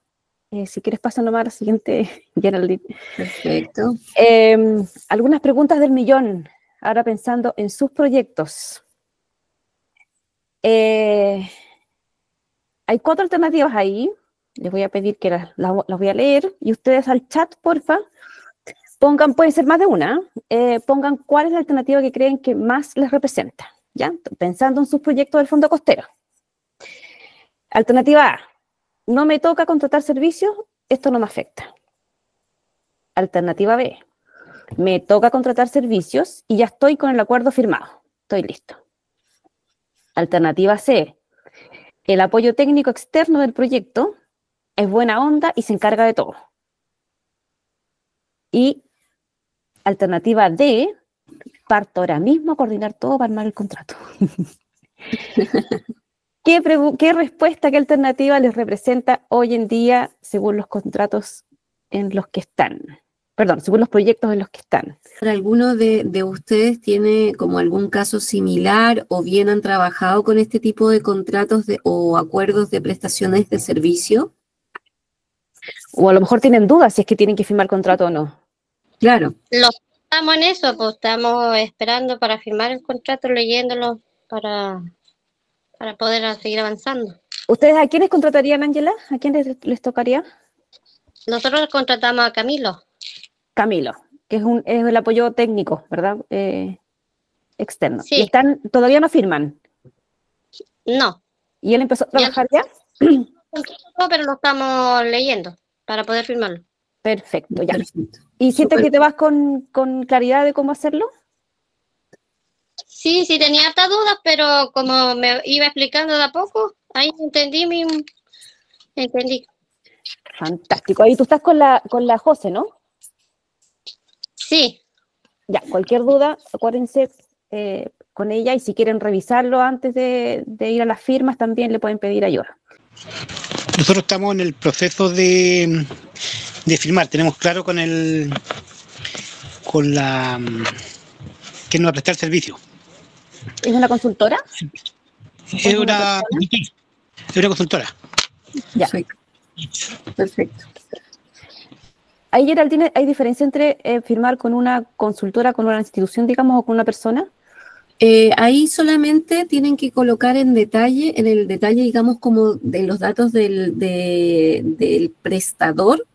Si quieres pasar nomás a la siguiente, Geraldine. Perfecto. Algunas preguntas del millón, ahora pensando en sus proyectos. Hay 4 alternativas ahí. Les voy a pedir que las voy a leer, y ustedes al chat, porfa, pongan, puede ser más de una, pongan cuál es la alternativa que creen que más les representa, ¿ya? Pensando en sus proyectos del Fondo Costero. Alternativa A: no me toca contratar servicios, esto no me afecta. Alternativa B: me toca contratar servicios y ya estoy con el acuerdo firmado, estoy listo. Alternativa C: el apoyo técnico externo del proyecto es buena onda y se encarga de todo. Y alternativa D: parto ahora mismo a coordinar todo para armar el contrato. ¿Qué respuesta, qué alternativa les representa hoy en día según los contratos en los que están? perdón, según los proyectos en los que están. ¿Alguno de ustedes tiene como algún caso similar o bien han trabajado con este tipo de contratos o acuerdos de prestaciones de servicio? O a lo mejor tienen dudas si es que tienen que firmar contrato o no. Claro. Estamos en eso, pues estamos esperando para firmar el contrato, leyéndolo para poder seguir avanzando. ¿Ustedes a quiénes contratarían, Ángela? ¿A quiénes les tocaría? Nosotros contratamos a Camilo. Camilo, que es el apoyo técnico, ¿verdad? Externo. Sí. ¿Y todavía no firman? No. ¿Y él empezó a trabajar ya? No, pero lo estamos leyendo para poder firmarlo. Perfecto, ya. Perfecto. ¿Y sientes Súper. que te vas con claridad de cómo hacerlo? Sí, tenía hartas dudas, pero como me iba explicando de a poco, ahí entendí. Fantástico. Ahí tú estás con la José, ¿no? Sí, Ya, cualquier duda, acuérdense con ella, y si quieren revisarlo antes de ir a las firmas, también le pueden pedir ayuda. Nosotros estamos en el proceso de firmar. Tenemos claro con la que nos va a prestar el servicio. ¿Es una consultora? Es una consultora. Ya. Perfecto. Perfecto. Ahí, Geraldine, ¿hay diferencia entre firmar con una consultora, con una institución, digamos, o con una persona? Ahí solamente tienen que colocar en el detalle, digamos, como de los datos del prestador,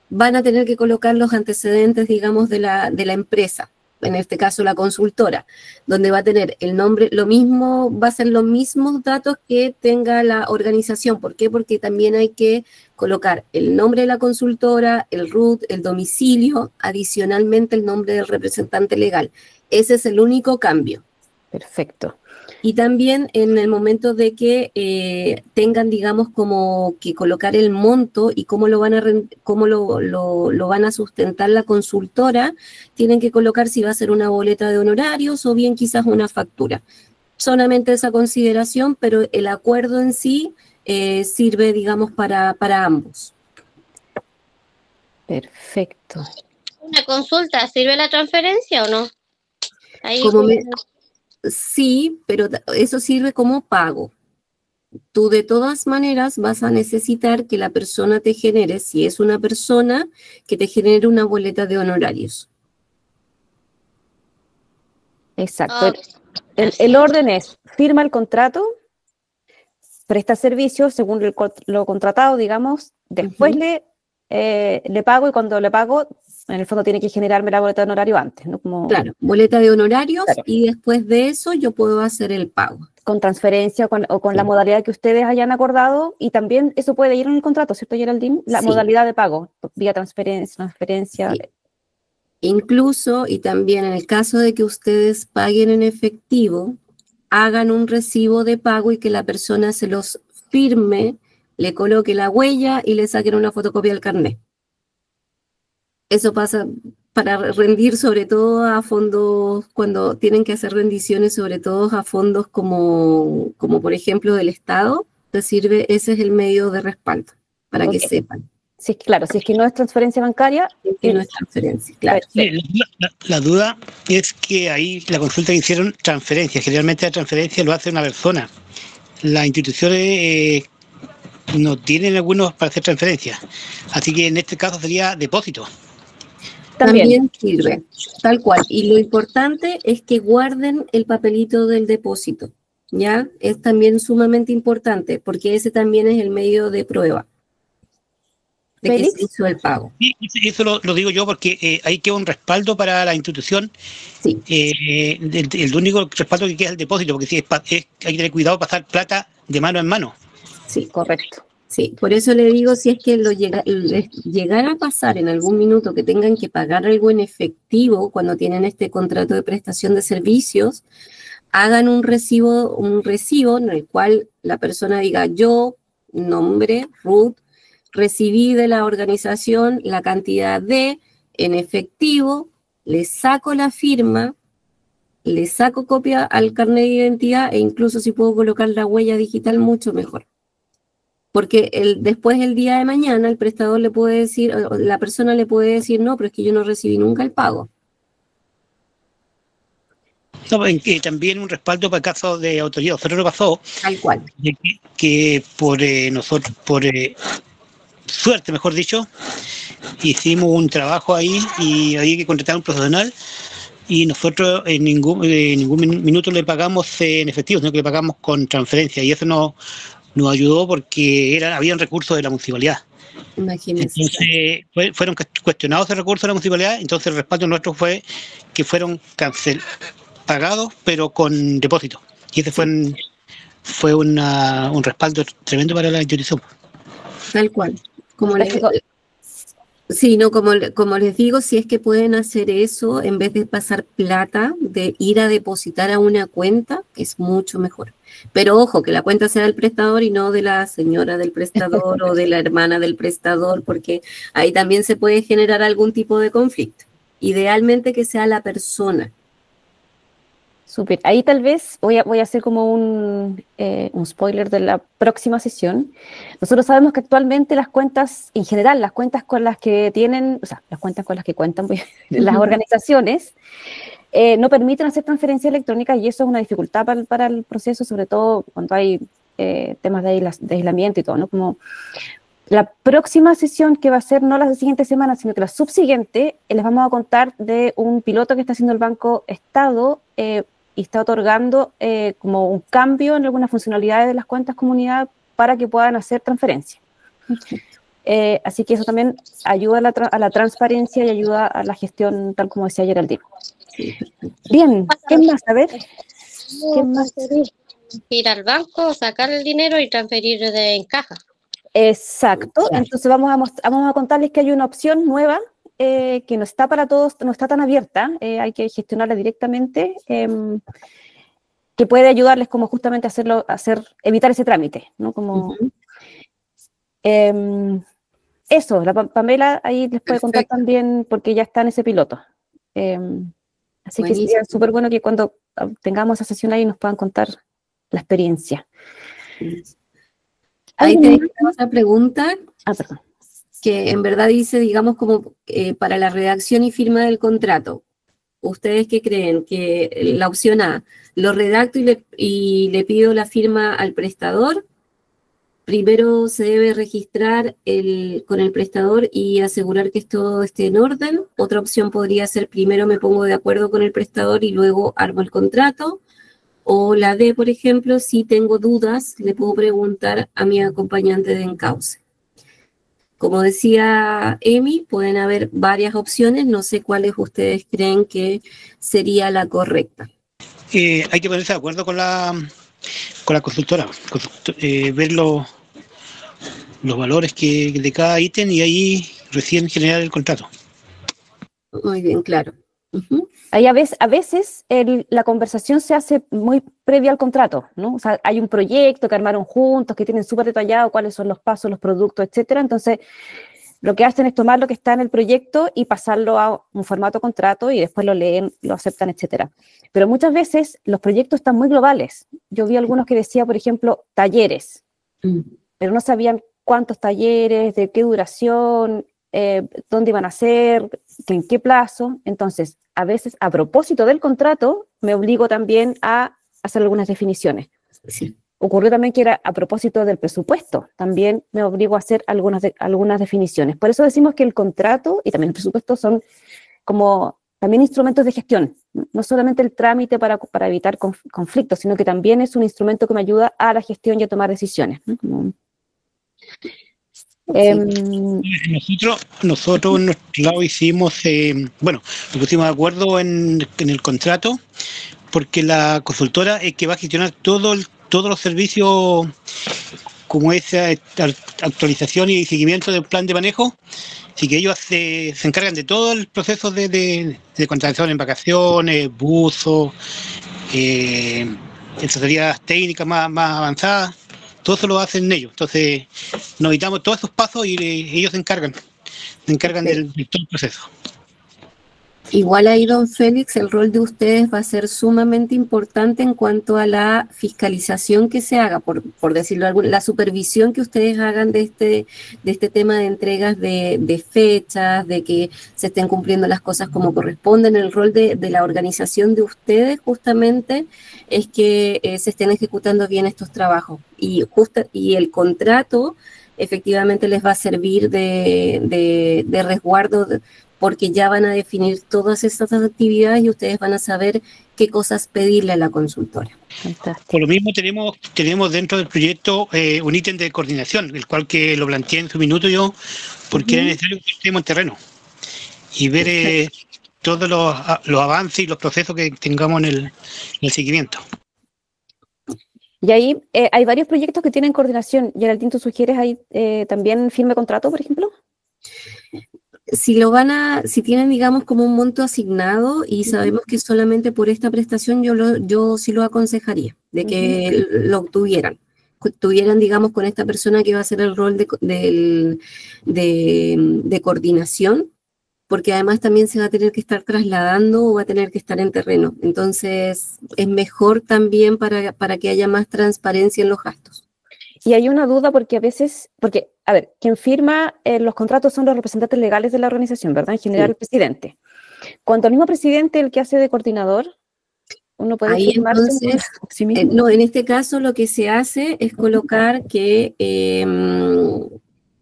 van a tener que colocar los antecedentes, digamos, de la empresa, en este caso la consultora, donde va a tener el nombre, lo mismo, va a ser los mismos datos que tenga la organización. ¿Por qué? Porque también hay que colocar el nombre de la consultora, el RUT, el domicilio, adicionalmente el nombre del representante legal. Ese es el único cambio. Perfecto. Y también en el momento de que tengan, digamos, como que colocar el monto y cómo lo van a sustentar la consultora, tienen que colocar si va a ser una boleta de honorarios o bien quizás una factura. Solamente esa consideración, pero el acuerdo en sí sirve, digamos, para ambos. Perfecto. una consulta, ¿sirve la transferencia o no? Ahí Sí, pero eso sirve como pago. Tú de todas maneras vas a necesitar que la persona te genere, si es una persona, que te genere una boleta de honorarios. Exacto. El orden es, firma el contrato, presta servicios según lo contratado, digamos, después le pago, y cuando le pago, en el fondo tiene que generarme la boleta de honorario antes, ¿no? Claro, boleta de honorarios, claro. Y después de eso yo puedo hacer el pago. Con transferencia o con la modalidad que ustedes hayan acordado, y también eso puede ir en el contrato, ¿cierto, Geraldine? La modalidad de pago, vía transferencia. Sí. Incluso, y también en el caso de que ustedes paguen en efectivo, hagan un recibo de pago y que la persona se los firme, le coloque la huella y le saquen una fotocopia del carnet. Eso pasa para rendir sobre todo a fondos, cuando tienen que hacer rendiciones sobre todo a fondos como por ejemplo del Estado, te sirve, ese es el medio de respaldo, para que sepan. Sí, claro, si es que no es transferencia bancaria. Que no es transferencia, claro. La duda es que ahí la consulta que hicieron transferencia. Generalmente la transferencia lo hace una persona. Las instituciones no tienen algunos para hacer transferencias. Así que en este caso sería depósito. También sirve, tal cual. Y lo importante es que guarden el papelito del depósito, ¿ya? Es también sumamente importante, porque ese también es el medio de prueba de que se hizo el pago. Sí, eso lo digo yo porque ahí queda un respaldo para la institución. Sí. El único respaldo que queda es el depósito, porque sí, hay que tener cuidado de pasar plata de mano en mano. Sí, correcto. Sí, por eso le digo, si es que les llegara a pasar en algún minuto que tengan que pagar algo en efectivo cuando tienen este contrato de prestación de servicios, hagan un recibo en el cual la persona diga: yo, nombre, Ruth, recibí de la organización la cantidad en efectivo, le saco la firma, le saco copia al carnet de identidad e incluso si puedo colocar la huella digital, mucho mejor. Porque después el día de mañana el prestador le puede decir, o la persona le puede decir, no, pero es que yo no recibí nunca el pago. No, también un respaldo para casos de autoridad. Nosotros lo pasó Tal cual. que por nosotros, por suerte, mejor dicho, hicimos un trabajo ahí y había que contratar a un profesional y nosotros en ningún minuto le pagamos en efectivo, sino que le pagamos con transferencia y eso nos ayudó porque habían recursos de la municipalidad. Imagínense. Entonces fueron cuestionados esos recursos de la municipalidad, entonces el respaldo nuestro fue que fueron pagados pero con depósito. Y ese fue un respaldo tremendo para la institución. Tal cual. Como sí, no, como les digo, si es que pueden hacer eso, en vez de pasar plata, de ir a depositar a una cuenta, es mucho mejor. Pero ojo, que la cuenta sea del prestador y no de la señora del prestador o de la hermana del prestador, porque ahí también se puede generar algún tipo de conflicto. Idealmente que sea la persona. Súper. Ahí tal vez voy a hacer como un spoiler de la próxima sesión. Nosotros sabemos que actualmente las cuentas, en general, las cuentas con las que tienen, o sea, las cuentas con las que cuentan las organizaciones, no permiten hacer transferencias electrónicas y eso es una dificultad para el proceso, sobre todo cuando hay temas de aislamiento y todo, ¿no? Como la próxima sesión que va a ser no la siguiente semana, sino que la subsiguiente, les vamos a contar de un piloto que está haciendo el Banco Estado y está otorgando como un cambio en algunas funcionalidades de las cuentas comunidad para que puedan hacer transferencias. Así que eso también ayuda a la transparencia y ayuda a la gestión, tal como decía Geraldine. Bien, ¿qué más? A ver. ¿Qué más? Ir al banco, sacar el dinero y transferir en caja. Exacto. Entonces vamos a contarles que hay una opción nueva que no está para todos, no está tan abierta, hay que gestionarla directamente, que puede ayudarles como justamente a evitar ese trámite, ¿no? Como, eso, la Pamela ahí les puede contar también porque ya está en ese piloto. Así que sería súper bueno que cuando tengamos esa sesión ahí nos puedan contar la experiencia. Ahí tenemos otra pregunta. Perdón. Que en verdad dice, digamos, como para la redacción y firma del contrato. ¿Ustedes qué creen? Que la opción A, lo redacto y le pido la firma al prestador. Primero se debe registrar con el prestador y asegurar que todo esté en orden. Otra opción podría ser, primero me pongo de acuerdo con el prestador y luego armo el contrato. O la D, por ejemplo, si tengo dudas, le puedo preguntar a mi acompañante de encauce. Como decía Emi, pueden haber varias opciones, no sé cuáles ustedes creen que sería la correcta. Hay que ponerse de acuerdo con la consultora, ver los valores de cada ítem y ahí recién generar el contrato. Muy bien, claro. Ahí a veces la conversación se hace muy previa al contrato, ¿no? O sea, hay un proyecto que armaron juntos, que tienen súper detallado cuáles son los pasos, los productos, etcétera. Entonces, lo que hacen es tomar lo que está en el proyecto y pasarlo a un formato contrato y después lo leen, lo aceptan, etcétera. Pero muchas veces los proyectos están muy globales. Yo vi algunos que decía, por ejemplo, talleres, pero no sabían cuántos talleres, de qué duración, dónde iban a ser, en qué plazo. Entonces, a veces, a propósito del contrato, me obligo también a hacer algunas definiciones. Sí. Ocurrió también que era a propósito del presupuesto, también me obligo a hacer algunas definiciones. Por eso decimos que el contrato y también el presupuesto son como también instrumentos de gestión, no solamente el trámite para evitar conflictos, sino que también es un instrumento que me ayuda a la gestión y a tomar decisiones, ¿no? Nosotros en nuestro lado hicimos, nos pusimos de acuerdo en el contrato, porque la consultora es que va a gestionar todos los servicios, como esa actualización y seguimiento del plan de manejo, así que ellos se encargan de todo el proceso de contratación en vacaciones, buzos, asesorías técnicas más avanzadas. Todo eso lo hacen ellos, entonces nos evitamos todos esos pasos y ellos se encargan del todo el proceso. Igual ahí, don Félix, el rol de ustedes va a ser sumamente importante en cuanto a la fiscalización que se haga, por decirlo algo, la supervisión que ustedes hagan de este tema de entregas de fechas, de que se estén cumpliendo las cosas como corresponden. El rol de la organización de ustedes justamente es que se estén ejecutando bien estos trabajos. Y el contrato efectivamente les va a servir de resguardo, porque ya van a definir todas estas actividades y ustedes van a saber qué cosas pedirle a la consultora. Fantástico. Por lo mismo tenemos dentro del proyecto un ítem de coordinación, el cual que lo planteé en su minuto yo, porque era necesario que estemos en terreno y ver todos los avances y los procesos que tengamos en el seguimiento. Y ahí hay varios proyectos que tienen coordinación. Geraldine, ¿tú sugieres ahí también firme contrato, por ejemplo? Si tienen, digamos, como un monto asignado y sabemos que solamente por esta prestación, yo sí lo aconsejaría, de que lo tuvieran, digamos, con esta persona que va a hacer el rol de coordinación, porque además también se va a tener que estar trasladando o va a tener que estar en terreno. Entonces, es mejor también para que haya más transparencia en los gastos. Y hay una duda porque a veces, a ver, quien firma los contratos son los representantes legales de la organización, ¿verdad? En general, Sí. el presidente. Cuando el mismo presidente, el que hace de coordinador, uno puede Ahí firmar entonces, sí mismo. no, en este caso lo que se hace es colocar que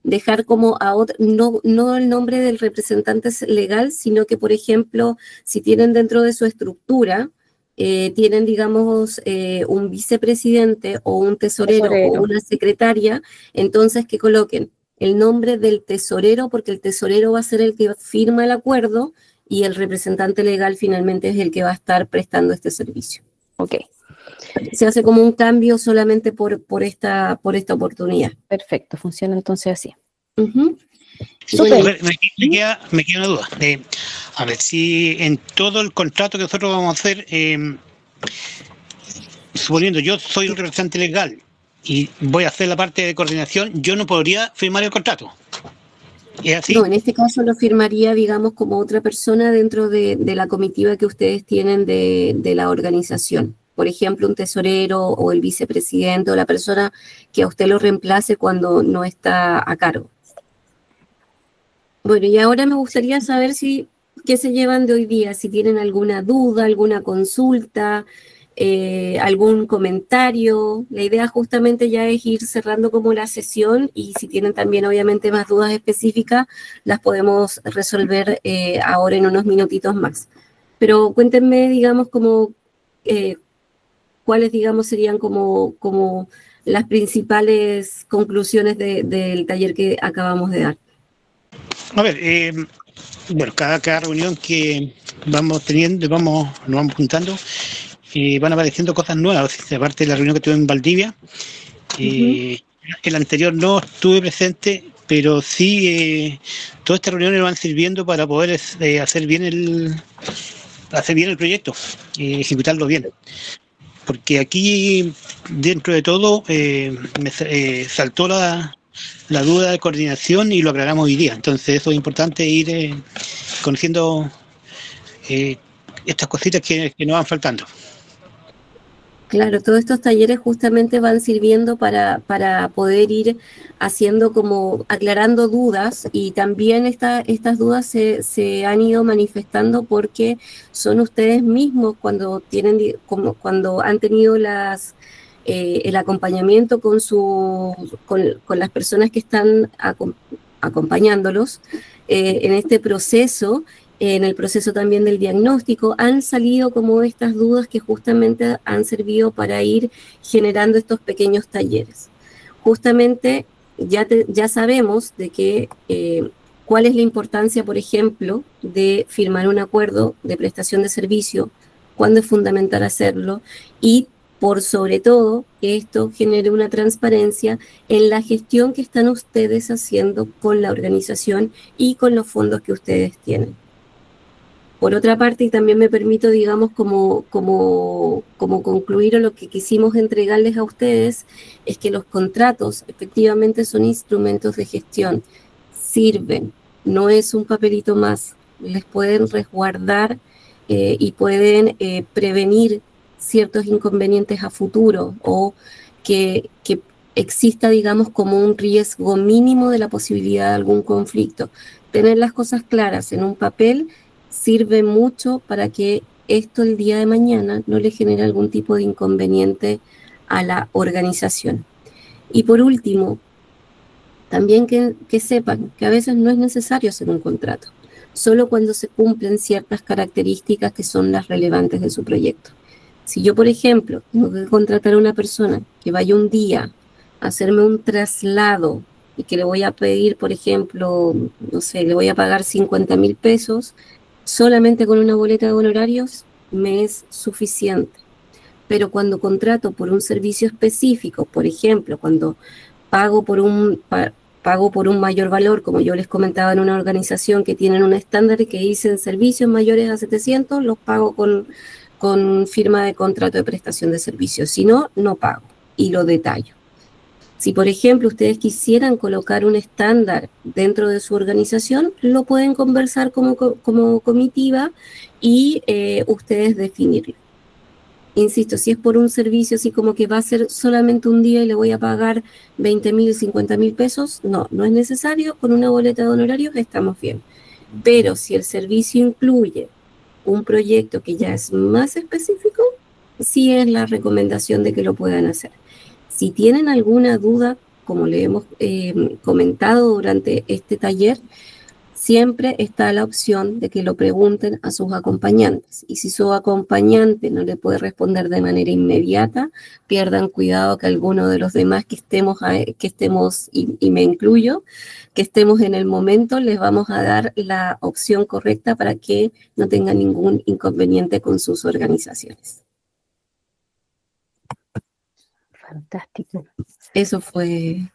dejar como a otro, no el nombre del representante legal, sino que, por ejemplo, si tienen dentro de su estructura, tienen, digamos, un vicepresidente o un tesorero o una secretaria, entonces que coloquen el nombre del tesorero, porque el tesorero va a ser el que firma el acuerdo y el representante legal finalmente es el que va a estar prestando este servicio. Ok. Se hace como un cambio solamente por esta oportunidad. Perfecto, funciona entonces así. Super. A ver, me queda una duda. A ver, si en todo el contrato que nosotros vamos a hacer, suponiendo yo soy el representante legal y voy a hacer la parte de coordinación, yo no podría firmar el contrato. ¿Es así? No, en este caso lo firmaría, digamos, como otra persona dentro de la comitiva que ustedes tienen de la organización. Por ejemplo, un tesorero o el vicepresidente o la persona que a usted lo reemplace cuando no está a cargo. Bueno, y ahora me gustaría saber qué se llevan de hoy día, si tienen alguna duda, alguna consulta, algún comentario. La idea justamente ya es ir cerrando como la sesión y si tienen también obviamente más dudas específicas, las podemos resolver ahora en unos minutitos más. Pero cuéntenme, digamos, como cuáles, digamos, serían como las principales conclusiones del taller que acabamos de dar. A ver, bueno, cada reunión que vamos teniendo, nos vamos juntando, van apareciendo cosas nuevas. Aparte de la reunión que tuve en Valdivia, el anterior no estuve presente, pero sí todas estas reuniones van sirviendo para poder hacer bien el proyecto, ejecutarlo bien. Porque aquí, dentro de todo, me saltó la duda de coordinación y lo aclaramos hoy día. Entonces eso es importante, ir conociendo estas cositas que nos van faltando. Claro, todos estos talleres justamente van sirviendo para poder ir haciendo como aclarando dudas y también estas dudas se han ido manifestando porque son ustedes mismos cuando han tenido el acompañamiento con las personas que están acompañándolos en este proceso. En el proceso también del diagnóstico, han salido como estas dudas que justamente han servido para ir generando estos pequeños talleres. Justamente ya sabemos de que cuál es la importancia, por ejemplo, de firmar un acuerdo de prestación de servicio, cuándo es fundamental hacerlo y por sobre todo que esto genere una transparencia en la gestión que están ustedes haciendo con la organización y con los fondos que ustedes tienen. Por otra parte, y también me permito, digamos, como concluir o lo que quisimos entregarles a ustedes, es que los contratos efectivamente son instrumentos de gestión, sirven, no es un papelito más, les pueden resguardar y pueden prevenir ciertos inconvenientes a futuro, o que exista, digamos, como un riesgo mínimo de la posibilidad de algún conflicto. Tener las cosas claras en un papel sirve mucho para que esto el día de mañana no le genere algún tipo de inconveniente a la organización. Y por último, también que sepan que a veces no es necesario hacer un contrato, solo cuando se cumplen ciertas características que son las relevantes de su proyecto. Si yo, por ejemplo, tengo que contratar a una persona que vaya un día a hacerme un traslado y que le voy a pedir, por ejemplo, no sé, le voy a pagar 50.000 pesos, solamente con una boleta de honorarios me es suficiente. Pero cuando contrato por un servicio específico, por ejemplo, cuando pago por un mayor valor, como yo les comentaba, en una organización que tienen un estándar que dicen servicios mayores a 700, los pago con firma de contrato de prestación de servicios. Si no, no pago y lo detallo. Si, por ejemplo, ustedes quisieran colocar un estándar dentro de su organización, lo pueden conversar como comitiva y ustedes definirlo. Insisto, si es por un servicio así como que va a ser solamente un día y le voy a pagar 20.000, 50.000 pesos, no es necesario. Con una boleta de honorarios estamos bien. Pero si el servicio incluye un proyecto que ya es más específico, sí es la recomendación de que lo puedan hacer. Si tienen alguna duda, como le hemos comentado durante este taller, siempre está la opción de que lo pregunten a sus acompañantes. Y si su acompañante no le puede responder de manera inmediata, pierdan cuidado que alguno de los demás que estemos y me incluyo, que estemos en el momento, les vamos a dar la opción correcta para que no tengan ningún inconveniente con sus organizaciones. Fantástico. Eso fue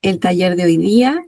el taller de hoy día.